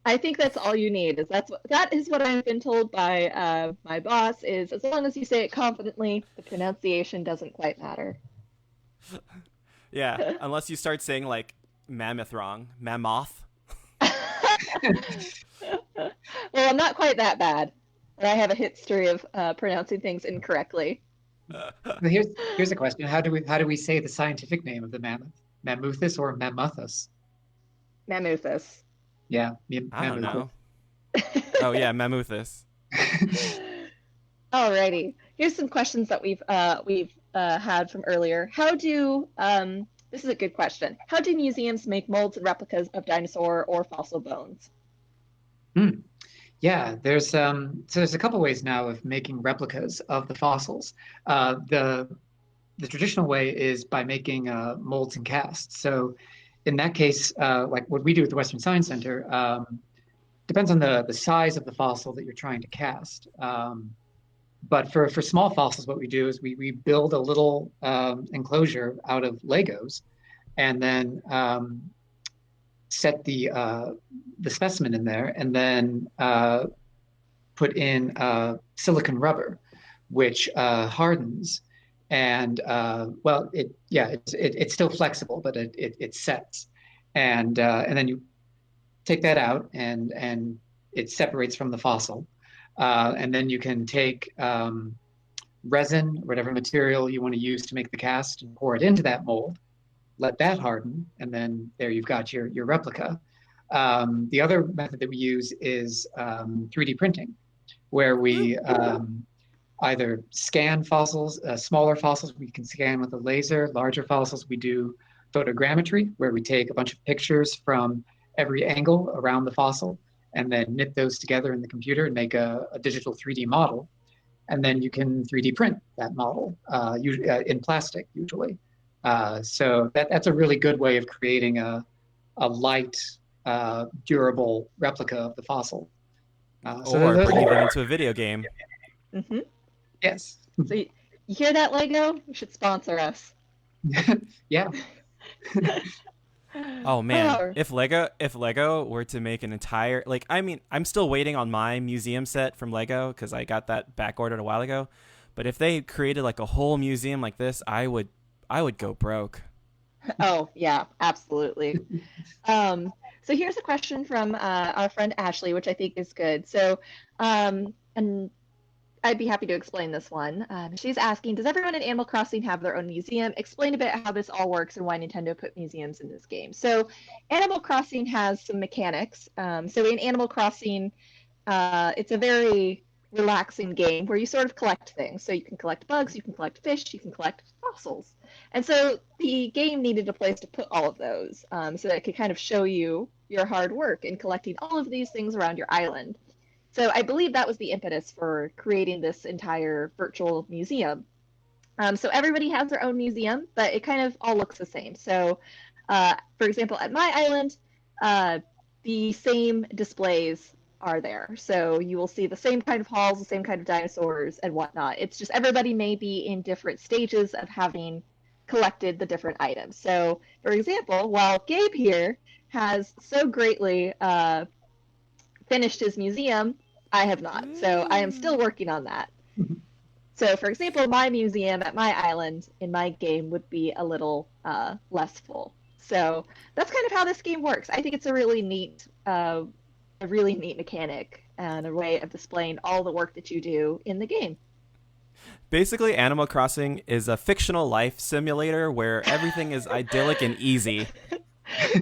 I think that's all you need. That is what I've been told by my boss. Is as long as you say it confidently, the pronunciation doesn't quite matter. Yeah, unless you start saying like mammoth wrong, mammoth. Well, I'm not quite that bad, but I have a history of pronouncing things incorrectly. Here's a question: How do we say the scientific name of the mammoth? Mammuthus or Mammuthus? Mammuthus. Yeah, I don't Mammuthus. know. Oh yeah, mammuthus. Alrighty. Here's some questions that we've had from earlier. This is a good question. How do museums make molds and replicas of dinosaur or fossil bones? Yeah, there's a couple ways now of making replicas of the fossils. The traditional way is by making molds and casts. So in that case, like what we do at the Western Science Center, depends on the size of the fossil that you're trying to cast. But for small fossils, what we do is we build a little enclosure out of Legos, and then set the specimen in there, and then put in silicon rubber, which hardens. And it's still flexible, but it sets. And then you take that out, and it separates from the fossil. And then you can take resin, whatever material you want to use to make the cast, and pour it into that mold, let that harden, and then there you've got your replica. The other method that we use is 3D printing, where we either scan fossils, smaller fossils we can scan with a laser, larger fossils we do photogrammetry, where we take a bunch of pictures from every angle around the fossil and then knit those together in the computer and make a digital 3D model. And then you can 3D print that model in plastic, usually. So that's a really good way of creating a light, durable replica of the fossil. Or bringing them into a video game. Mm-hmm. Yes. So you hear that, Lego? You should sponsor us. Yeah. Oh man, if Lego were to make an entire, like, I mean, I'm still waiting on my museum set from Lego because I got that back ordered a while ago. But if they created like a whole museum like this, I would go broke. Oh yeah, absolutely. So here's a question from our friend Ashley, which I think is good. So, and I'd be happy to explain this one. She's asking, does everyone in Animal Crossing have their own museum? Explain a bit how this all works and why Nintendo put museums in this game. So Animal Crossing has some mechanics. So in Animal Crossing, it's a very relaxing game where you sort of collect things. So you can collect bugs, you can collect fish, you can collect fossils. And so the game needed a place to put all of those so that it could kind of show you your hard work in collecting all of these things around your island. So I believe that was the impetus for creating this entire virtual museum. So everybody has their own museum, but it kind of all looks the same. So, for example, at my island, the same displays are there. So you will see the same kind of halls, the same kind of dinosaurs and whatnot. It's just everybody may be in different stages of having collected the different items. So, for example, while Gabe here has so greatly finished his museum, I have not. So I am still working on that. So, for example, my museum at my island in my game would be a little less full. So that's kind of how this game works. I think it's a really neat mechanic and a way of displaying all the work that you do in the game. Basically, Animal Crossing is a fictional life simulator where everything is idyllic and easy.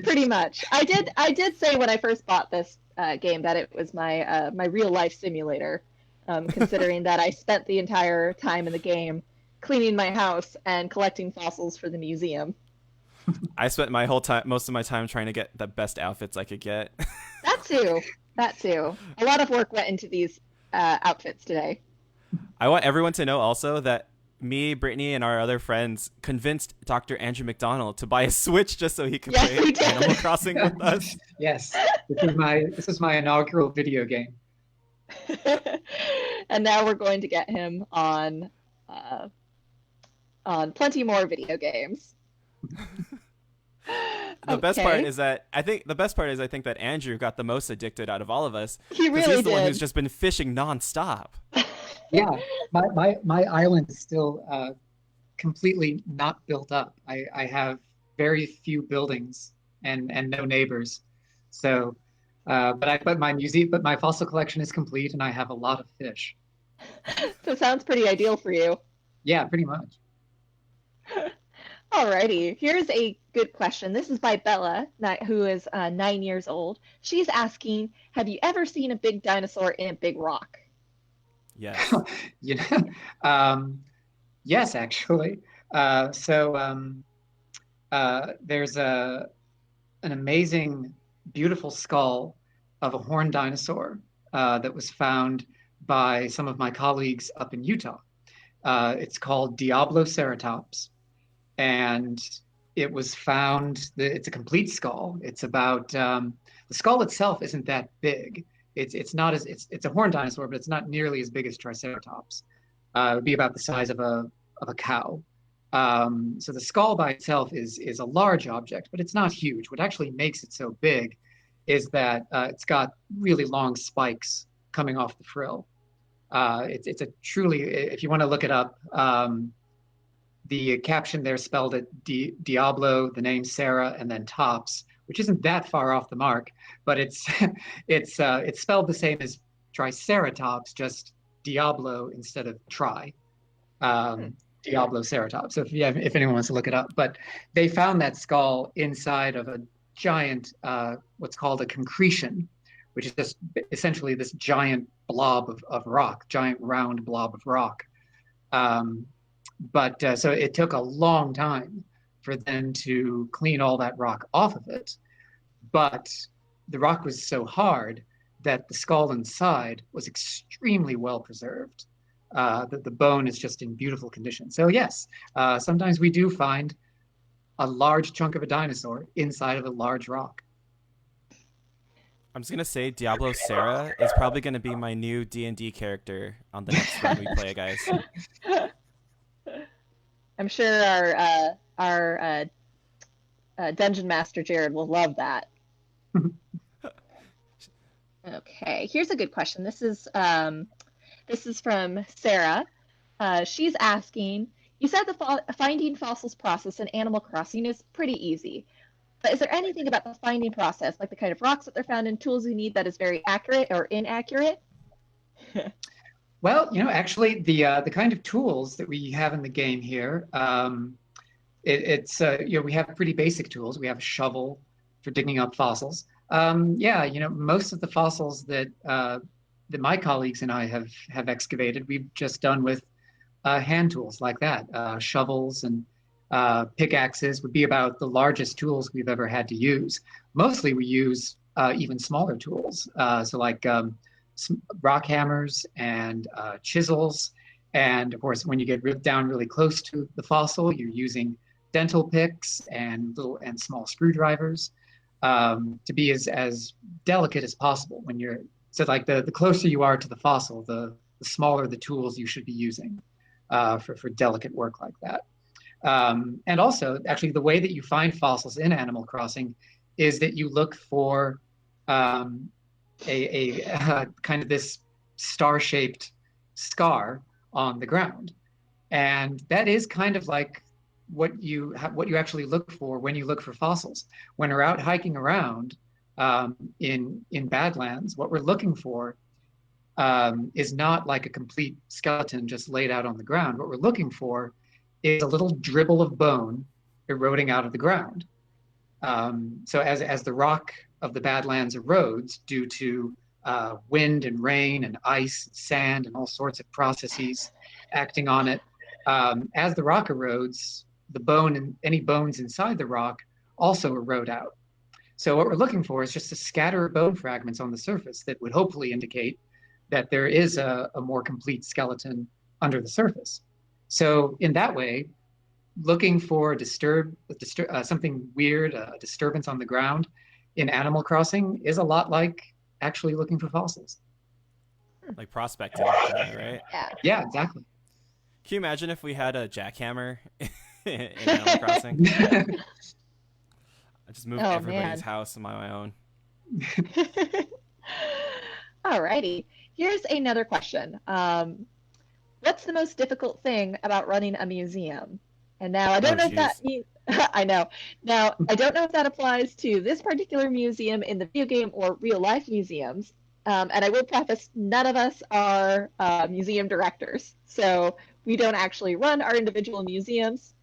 Pretty much. I did say when I first bought this game that it was my my real life simulator, considering that I spent the entire time in the game cleaning my house and collecting fossils for the museum. I spent most of my time trying to get the best outfits I could get. That too. A lot of work went into these outfits today. I want everyone to know also that me, Brittney, and our other friends convinced Dr. Andrew McDonald to buy a Switch just so he could play Animal Crossing with us. Yes, this is my inaugural video game. And now we're going to get him on plenty more video games. The best part is that I think that Andrew got the most addicted out of all of us. He really he's the did. one who's just been fishing nonstop. Yeah, my island is still completely not built up. I have very few buildings and no neighbors. So, but my fossil collection is complete, and I have a lot of fish. So it sounds pretty ideal for you. Yeah, pretty much. Alrighty, here's a good question. This is by Bella, who is 9 years old. She's asking, have you ever seen a big dinosaur in a big rock? Yes. Yes, actually. There's an amazing, beautiful skull of a horned dinosaur that was found by some of my colleagues up in Utah. It's called Diabloceratops. And it was found, it's a complete skull. It's about, the skull itself isn't that big. It's a horned dinosaur, but it's not nearly as big as Triceratops. It would be about the size of a cow. So the skull by itself is a large object, but it's not huge. What actually makes it so big is that it's got really long spikes coming off the frill. It's a truly, if you want to look it up, the caption there spelled it Diablo, the name Sarah, and then tops, which isn't that far off the mark, but it's it's spelled the same as Triceratops, just Diablo instead of tri. Diablo Ceratops. So if anyone wants to look it up, but they found that skull inside of a giant, what's called a concretion, which is just essentially this giant blob of rock, giant round blob of rock. But so it took a long time for them to clean all that rock off of it. But the rock was so hard that the skull inside was extremely well preserved. The bone is just in beautiful condition. So yes, sometimes we do find a large chunk of a dinosaur inside of a large rock. I'm just gonna say Diablo Sarah is probably gonna be my new D&D character on the next run we play, guys. I'm sure our dungeon master Jared will love that. Okay, here's a good question. This is from Sarah. She's asking, you said the finding fossils process in Animal Crossing is pretty easy, but is there anything about the finding process, like the kind of rocks that they're found and tools you need, that is very accurate or inaccurate? Well, actually, the kind of tools that we have in the game here, we have pretty basic tools. We have a shovel for digging up fossils. Most of the fossils that my colleagues and I have excavated, we've just done with hand tools like that. Shovels and pickaxes would be about the largest tools we've ever had to use. Mostly we use even smaller tools, so like rock hammers and chisels. And of course, when you get down really close to the fossil, you're using dental picks and small screwdrivers to be as delicate as possible. So like the closer you are to the fossil, the smaller the tools you should be using for delicate work like that. And also, actually, the way that you find fossils in Animal Crossing is that you look for a kind of this star-shaped scar on the ground, and that is kind of like what you actually look for when you look for fossils. When we're out hiking around in Badlands, what we're looking for is not like a complete skeleton just laid out on the ground. What we're looking for is a little dribble of bone eroding out of the ground. So as the rock of the Badlands erodes due to wind and rain and ice, sand, and all sorts of processes acting on it, as the rock erodes, the bone and any bones inside the rock also erode out. So what we're looking for is just a scatter of bone fragments on the surface that would hopefully indicate that there is a more complete skeleton under the surface. So in that way, looking for something weird, a disturbance on the ground in Animal Crossing is a lot like actually looking for fossils. Like prospecting, right? Yeah, exactly. Can you imagine if we had a jackhammer in Animal Crossing? I just moved everybody's house on my own. Alrighty. Here's another question. What's the most difficult thing about running a museum? And now I don't know if that means I know. Now I don't know if that applies to this particular museum in the video game or real life museums. And I will preface, none of us are museum directors, so we don't actually run our individual museums,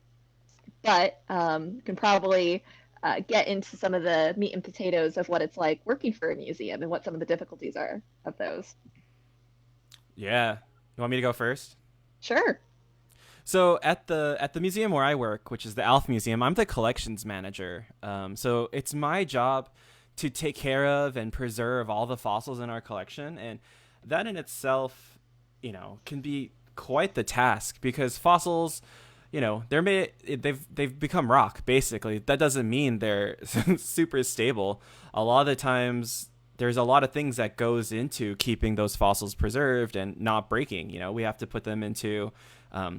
but can probably get into some of the meat and potatoes of what it's like working for a museum and what some of the difficulties are of those. Yeah. You want me to go first? Sure. So at the museum where I work, which is the Alf Museum, I'm the collections manager. So it's my job to take care of and preserve all the fossils in our collection, and that in itself, can be quite the task, because fossils, they've become rock basically. That doesn't mean they're super stable. A lot of the times, there's a lot of things that goes into keeping those fossils preserved and not breaking. We have to put them into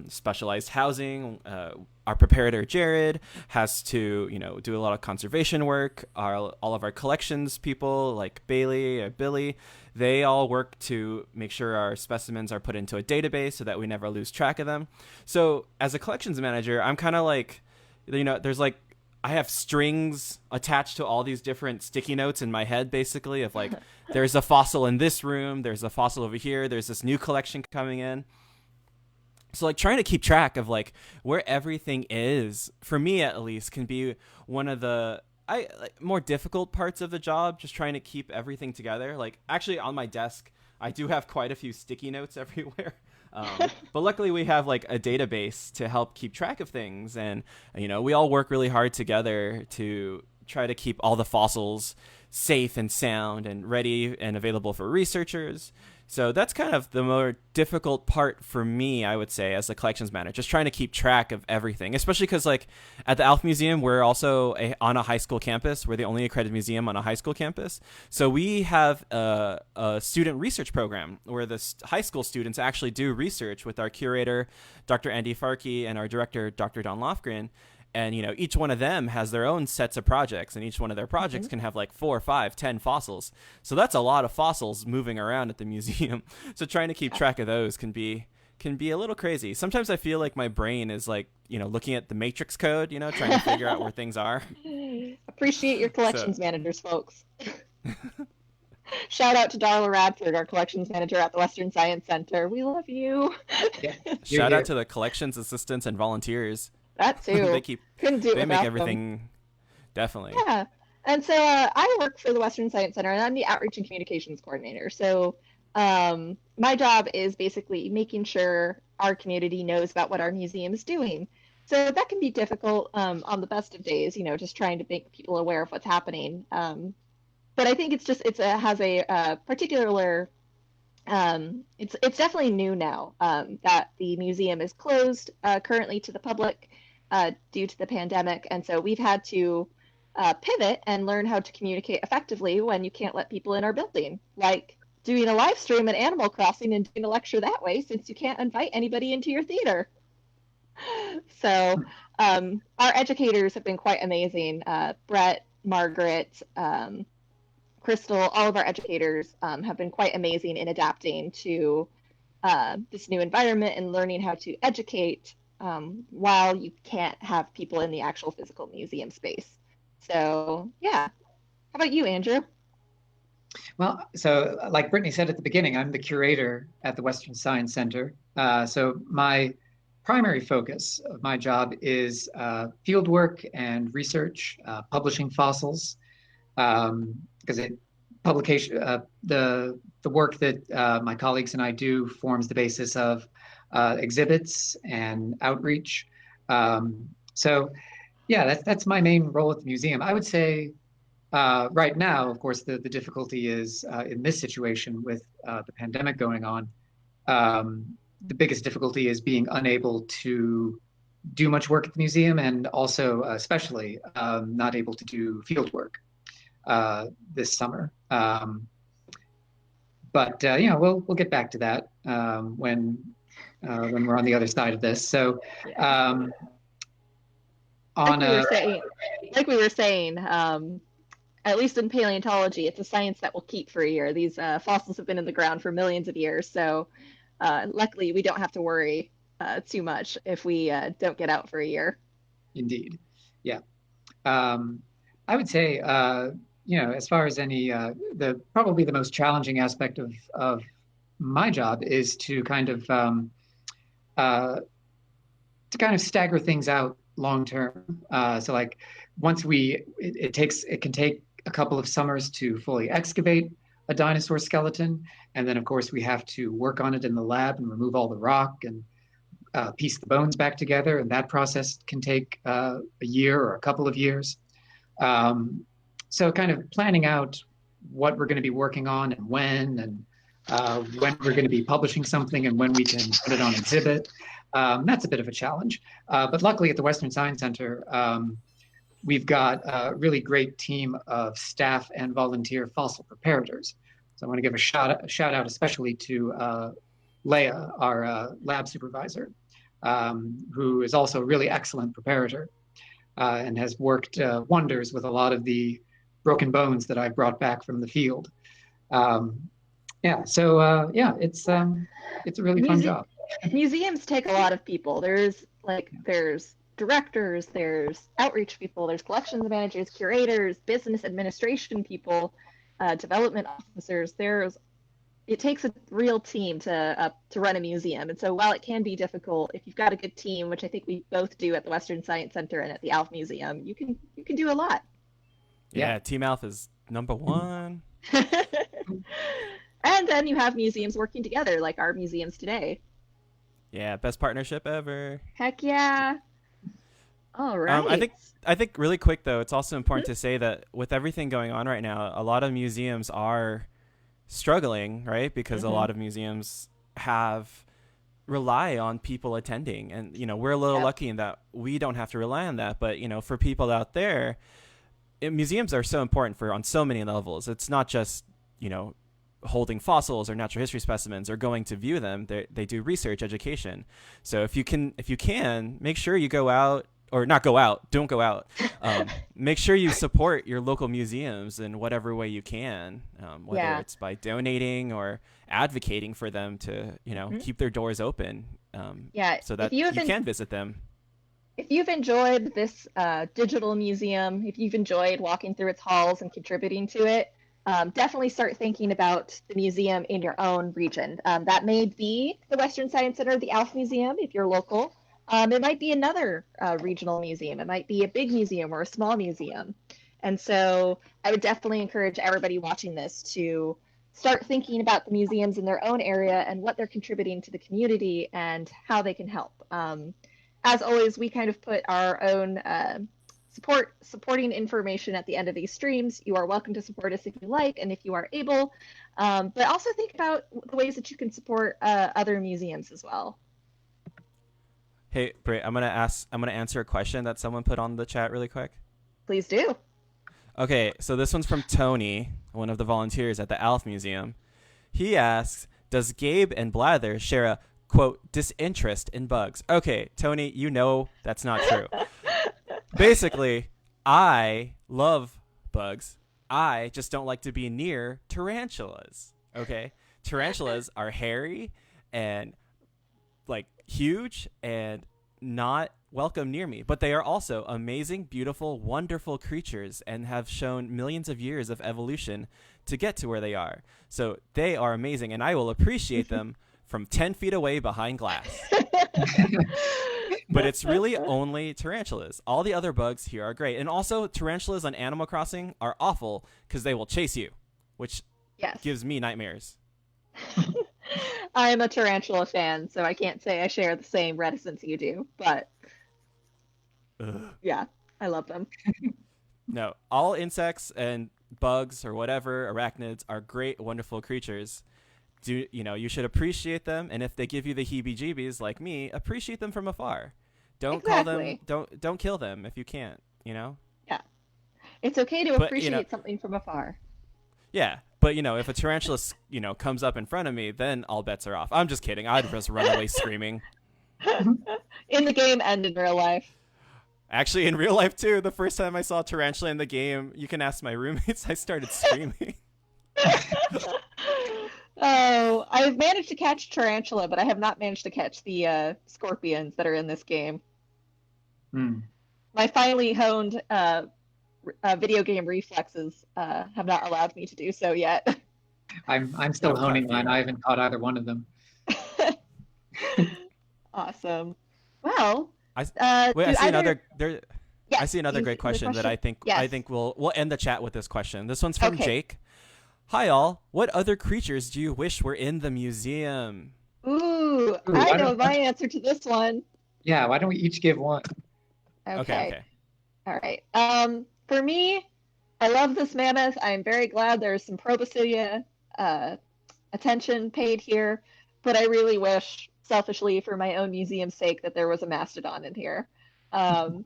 specialized housing. Our preparator Jared has to, do a lot of conservation work. All of our collections people like Bailey or Billy, they all work to make sure our specimens are put into a database so that we never lose track of them. So as a collections manager, I'm kind of like, there's like, I have strings attached to all these different sticky notes in my head, basically, of like, there's a fossil in this room, there's a fossil over here, there's this new collection coming in. So like trying to keep track of like where everything is, for me at least, can be one of the more difficult parts of the job, just trying to keep everything together. Like actually on my desk, I do have quite a few sticky notes everywhere. But luckily we have like a database to help keep track of things. And, we all work really hard together to try to keep all the fossils safe and sound and ready and available for researchers. So that's kind of the more difficult part for me, I would say, as a collections manager, just trying to keep track of everything, especially because like at the Alf Museum, we're also on a high school campus. We're the only accredited museum on a high school campus. So we have a student research program where the high school students actually do research with our curator, Dr. Andy Farkey, and our director, Dr. Don Lofgren. And, each one of them has their own sets of projects, and each one of their projects can have like 4, 5, 10 fossils. So that's a lot of fossils moving around at the museum. So trying to keep track of those can be a little crazy. Sometimes I feel like my brain is like, looking at the matrix code, trying to figure out where things are. Appreciate your collections managers, folks. Shout out to Darla Radford, our collections manager at the Western Science Center. We love you. Yeah. Shout out to the collections assistants and volunteers. That too. Couldn't do it. They make without everything them. Definitely. Yeah, and so I work for the Western Science Center, and I'm the outreach and communications coordinator. So my job is basically making sure our community knows about what our museum is doing. So that can be difficult on the best of days, just trying to make people aware of what's happening. But I think it has a particular. It's definitely new now that the museum is closed currently to the public due to the pandemic, and so we've had to pivot and learn how to communicate effectively when you can't let people in our building, like doing a live stream at Animal Crossing and doing a lecture that way, since you can't invite anybody into your theater. So our educators have been quite amazing. Brett, Margaret, Crystal, all of our educators have been quite amazing in adapting to this new environment and learning how to educate while you can't have people in the actual physical museum space. So, yeah. How about you, Andrew? Well, so like Brittney said at the beginning, I'm the curator at the Western Science Center. So my primary focus of my job is field work and research, publishing fossils, because the work that my colleagues and I do forms the basis of exhibits and outreach. So yeah, that's my main role at the museum. I would say right now, of course, the difficulty is in this situation with the pandemic going on. The biggest difficulty is being unable to do much work at the museum, and also especially not able to do field work this summer. But we'll get back to that when we're on the other side of this. So like we were saying, at least in paleontology, it's a science that will keep for a year. These fossils have been in the ground for millions of years, so luckily we don't have to worry too much if we don't get out for a year. Indeed, yeah. I would say, as far as any, probably the most challenging aspect of my job is to kind of stagger things out long term. So like once it can take a couple of summers to fully excavate a dinosaur skeleton, and then of course we have to work on it in the lab and remove all the rock and piece the bones back together, and that process can take a year or a couple of years. So kind of planning out what we're going to be working on and when we're going to be publishing something and when we can put it on exhibit. That's a bit of a challenge. But luckily at the Western Science Center, we've got a really great team of staff and volunteer fossil preparators. So I want to give a shout out especially to Leah, our lab supervisor. who is also a really excellent preparator and has worked wonders with a lot of the broken bones that I've brought back from the field. It's a really fun job. Museums take a lot of people. There's directors, there's outreach people, there's collections managers, curators, business administration people, development officers. It takes a real team to run a museum. And so while it can be difficult, if you've got a good team, which I think we both do at the Western Science Center and at the Alf Museum, you can do a lot. Yeah, Team Alf is number one. And then you have museums working together, like our museums today. Yeah, best partnership ever. Heck yeah. All right. I think really quick though, it's also important to say that with everything going on right now, a lot of museums are struggling, right? Because a lot of museums rely on people attending, and we're a little lucky in that we don't have to rely on that. But for people out there, museums are so important on so many levels. It's not just holding fossils or natural history specimens or going to view them. They do research, education. So if you can make sure you go out, or not go out, don't go out. Make sure you support your local museums in whatever way you can, whether it's by donating or advocating for them to keep their doors open, so that you can visit them. If you've enjoyed this digital museum, if you've enjoyed walking through its halls and contributing to it, definitely start thinking about the museum in your own region. That may be the Western Science Center, the Alf Museum, if you're local. It might be another regional museum. It might be a big museum or a small museum. And so I would definitely encourage everybody watching this to start thinking about the museums in their own area and what they're contributing to the community and how they can help. As always, we kind of put our own supporting information at the end of these streams. You are welcome to support us if you like and if you are able, but also think about the ways that you can support other museums as well. Hey, Britt, I'm gonna answer a question that someone put on the chat really quick. Please do. Okay, so this one's from Tony, one of the volunteers at the Alf Museum. He asks, does Gabe and Blather share a, quote, disinterest in bugs? Okay, Tony, that's not true. Basically, I love bugs. I just don't like to be near tarantulas, okay? Tarantulas are hairy and, huge and not welcome near me, but they are also amazing, beautiful, wonderful creatures and have shown millions of years of evolution to get to where they are. So they are amazing, and I will appreciate them from 10 feet away behind glass. But it's really only tarantulas. All the other bugs here are great. And also, tarantulas on Animal Crossing are awful because they will chase you, which gives me nightmares. I am a tarantula fan, so I can't say I share the same reticence you do, but yeah, I love them. No, all insects and bugs or whatever, arachnids, are great, wonderful creatures. You should appreciate them, and if they give you the heebie-jeebies like me, appreciate them from afar. Don't call them, don't kill them if you can't, Yeah. It's okay to appreciate something from afar. Yeah, but if a tarantula, comes up in front of me, then all bets are off. I'm just kidding. I'd just run away screaming. In the game and in real life. Actually, in real life too. The first time I saw a tarantula in the game, you can ask my roommates, I started screaming. Oh, I've managed to catch tarantula, but I have not managed to catch the scorpions that are in this game. My finely honed video game reflexes have not allowed me to do so yet. I'm still honing mine. I haven't caught either one of them. Awesome. Well, I see another great question that I think we'll end the chat with this question. This one's from Jake. Hi all. What other creatures do you wish were in the museum? Ooh, I know my answer to this one. Yeah, why don't we each give one? Okay. All right. For me, I love this mammoth. I'm very glad there's some Proboscidea attention paid here, but I really wish, selfishly, for my own museum's sake, that there was a mastodon in here. But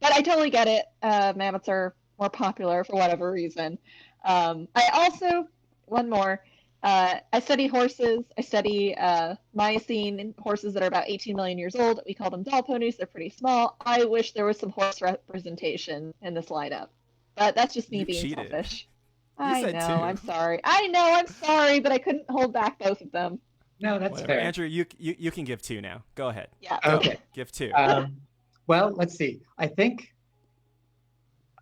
I totally get it. Mammoths are more popular for whatever reason. I also, one more, I study horses. I study Miocene horses that are about 18 million years old. We call them doll ponies. They're pretty small. I wish there was some horse representation in this lineup, but that's just me You being cheated. selfish. You I said know. two. I'm sorry. I know. I'm sorry, but I couldn't hold back both of them. No, that's Whatever. fair. Andrew, you can give two now. Go ahead. Yeah. Go. Okay. Give two. Well, let's see. I think,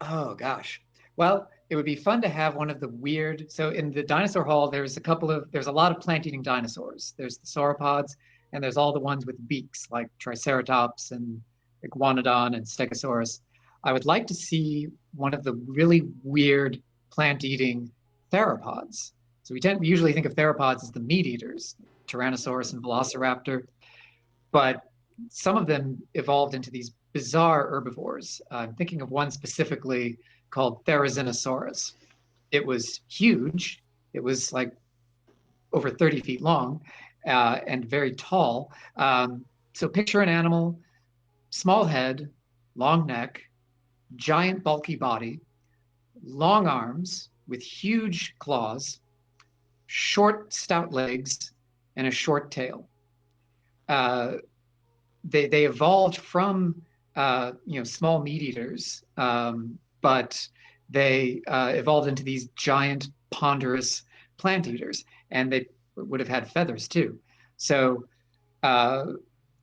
oh gosh. Well, it would be fun to have one of the weird. So in the dinosaur hall, there's a lot of plant-eating dinosaurs. There's the sauropods, and there's all the ones with beaks, like Triceratops and Iguanodon and Stegosaurus. I would like to see one of the really weird plant-eating theropods. So we usually think of theropods as the meat eaters, Tyrannosaurus and Velociraptor, but some of them evolved into these bizarre herbivores. I'm thinking of one specifically called Therizinosaurus. It was huge. It was like over 30 feet long and very tall. So picture an animal, small head, long neck, giant bulky body, long arms with huge claws, short stout legs, and a short tail. They evolved from small meat eaters, but they evolved into these giant ponderous plant eaters, and they would have had feathers too. So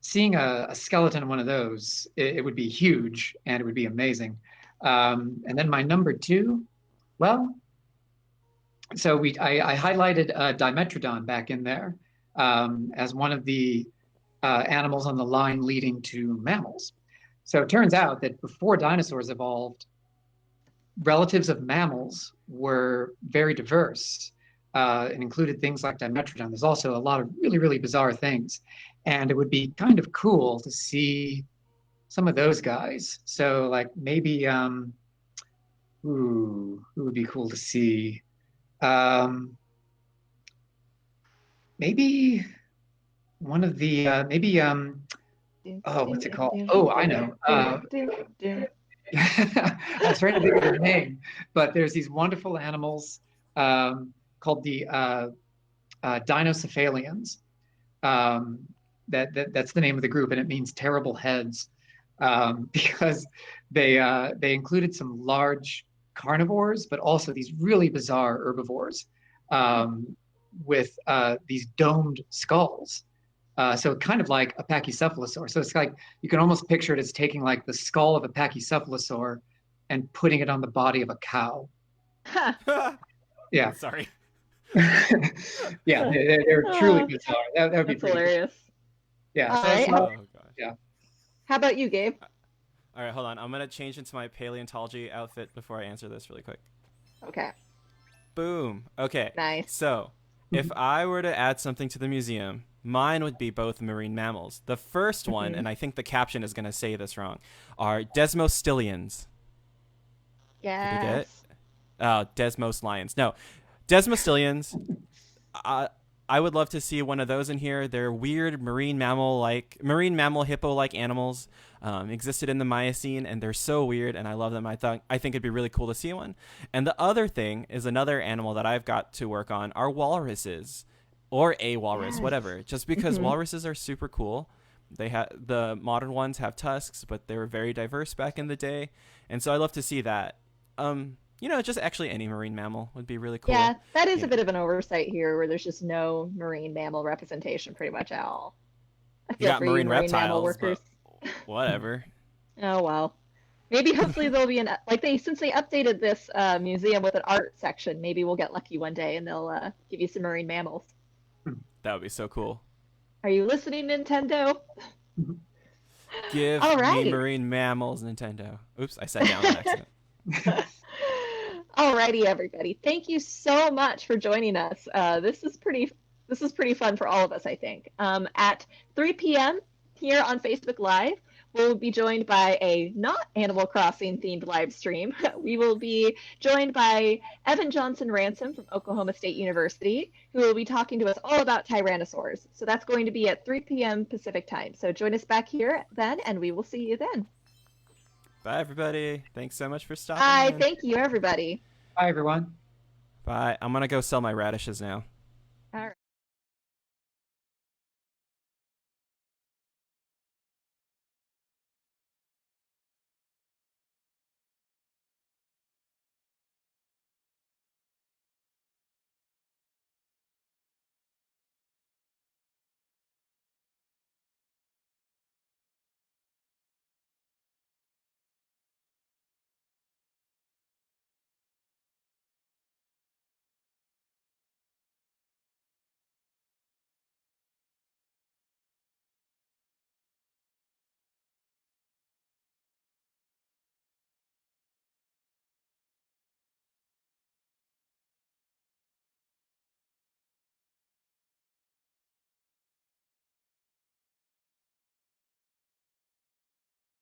seeing a skeleton of one of those, it would be huge and it would be amazing. And then my number two, well, so I highlighted Dimetrodon back in there as one of the animals on the line leading to mammals. So it turns out that before dinosaurs evolved, relatives of mammals were very diverse and included things like Dimetrodon. There's also a lot of really, really bizarre things. And it would be kind of cool to see some of those guys. So like maybe, who would be cool to see? Maybe one of the, what's it called? Oh, I know. I was trying to think of their name, but there's these wonderful animals called the dinocephalians. That's the name of the group, and it means terrible heads because they included some large carnivores, but also these really bizarre herbivores with these domed skulls. So kind of like a pachycephalosaur. So it's like you can almost picture it as taking like the skull of a pachycephalosaur and putting it on the body of a cow. Yeah. Sorry. Yeah, they're truly bizarre. That would be That's pretty hilarious. cool. Yeah. All So right. Oh gosh. Yeah. How about you, Gabe? All right, hold on. I'm gonna change into my paleontology outfit before I answer this really quick. Okay. Boom. Okay. Nice. So, if I were to add something to the museum, mine would be both marine mammals. The first one, and I think the caption is gonna say this wrong, are Desmostylians. Yes. Desmos lions. No, Desmostylians. I would love to see one of those in here. They're weird marine mammal hippo-like animals. Existed in the Miocene, and they're so weird, and I love them. I think it'd be really cool to see one. And the other thing is another animal that I've got to work on are walruses, or a walrus, whatever. Just because walruses are super cool. The modern ones have tusks, but they were very diverse back in the day, and so I love to see that. Just actually any marine mammal would be really cool. Yeah, that is a bit of an oversight here, where there's just no marine mammal representation pretty much at all. I You feel got for you marine mammal reptiles, workers. but whatever. Oh well. Maybe hopefully there'll be since they updated this museum with an art section, maybe we'll get lucky one day and they'll give you some marine mammals. That would be so cool. Are you listening, Nintendo? Give All me right. marine mammals, Nintendo. Oops, I sat down on accident. Alrighty, everybody. Thank you so much for joining us. This is pretty fun for all of us, I think. At 3 p.m. here on Facebook Live, we'll be joined by a not Animal Crossing themed live stream. We will be joined by Evan Johnson Ransom from Oklahoma State University, who will be talking to us all about tyrannosaurs. So that's going to be at 3 p.m. Pacific time. So join us back here then, and we will see you then. Bye, everybody. Thanks so much for stopping Bye. in. Thank you, everybody. Bye, everyone. Bye. I'm going to go sell my radishes now. All right.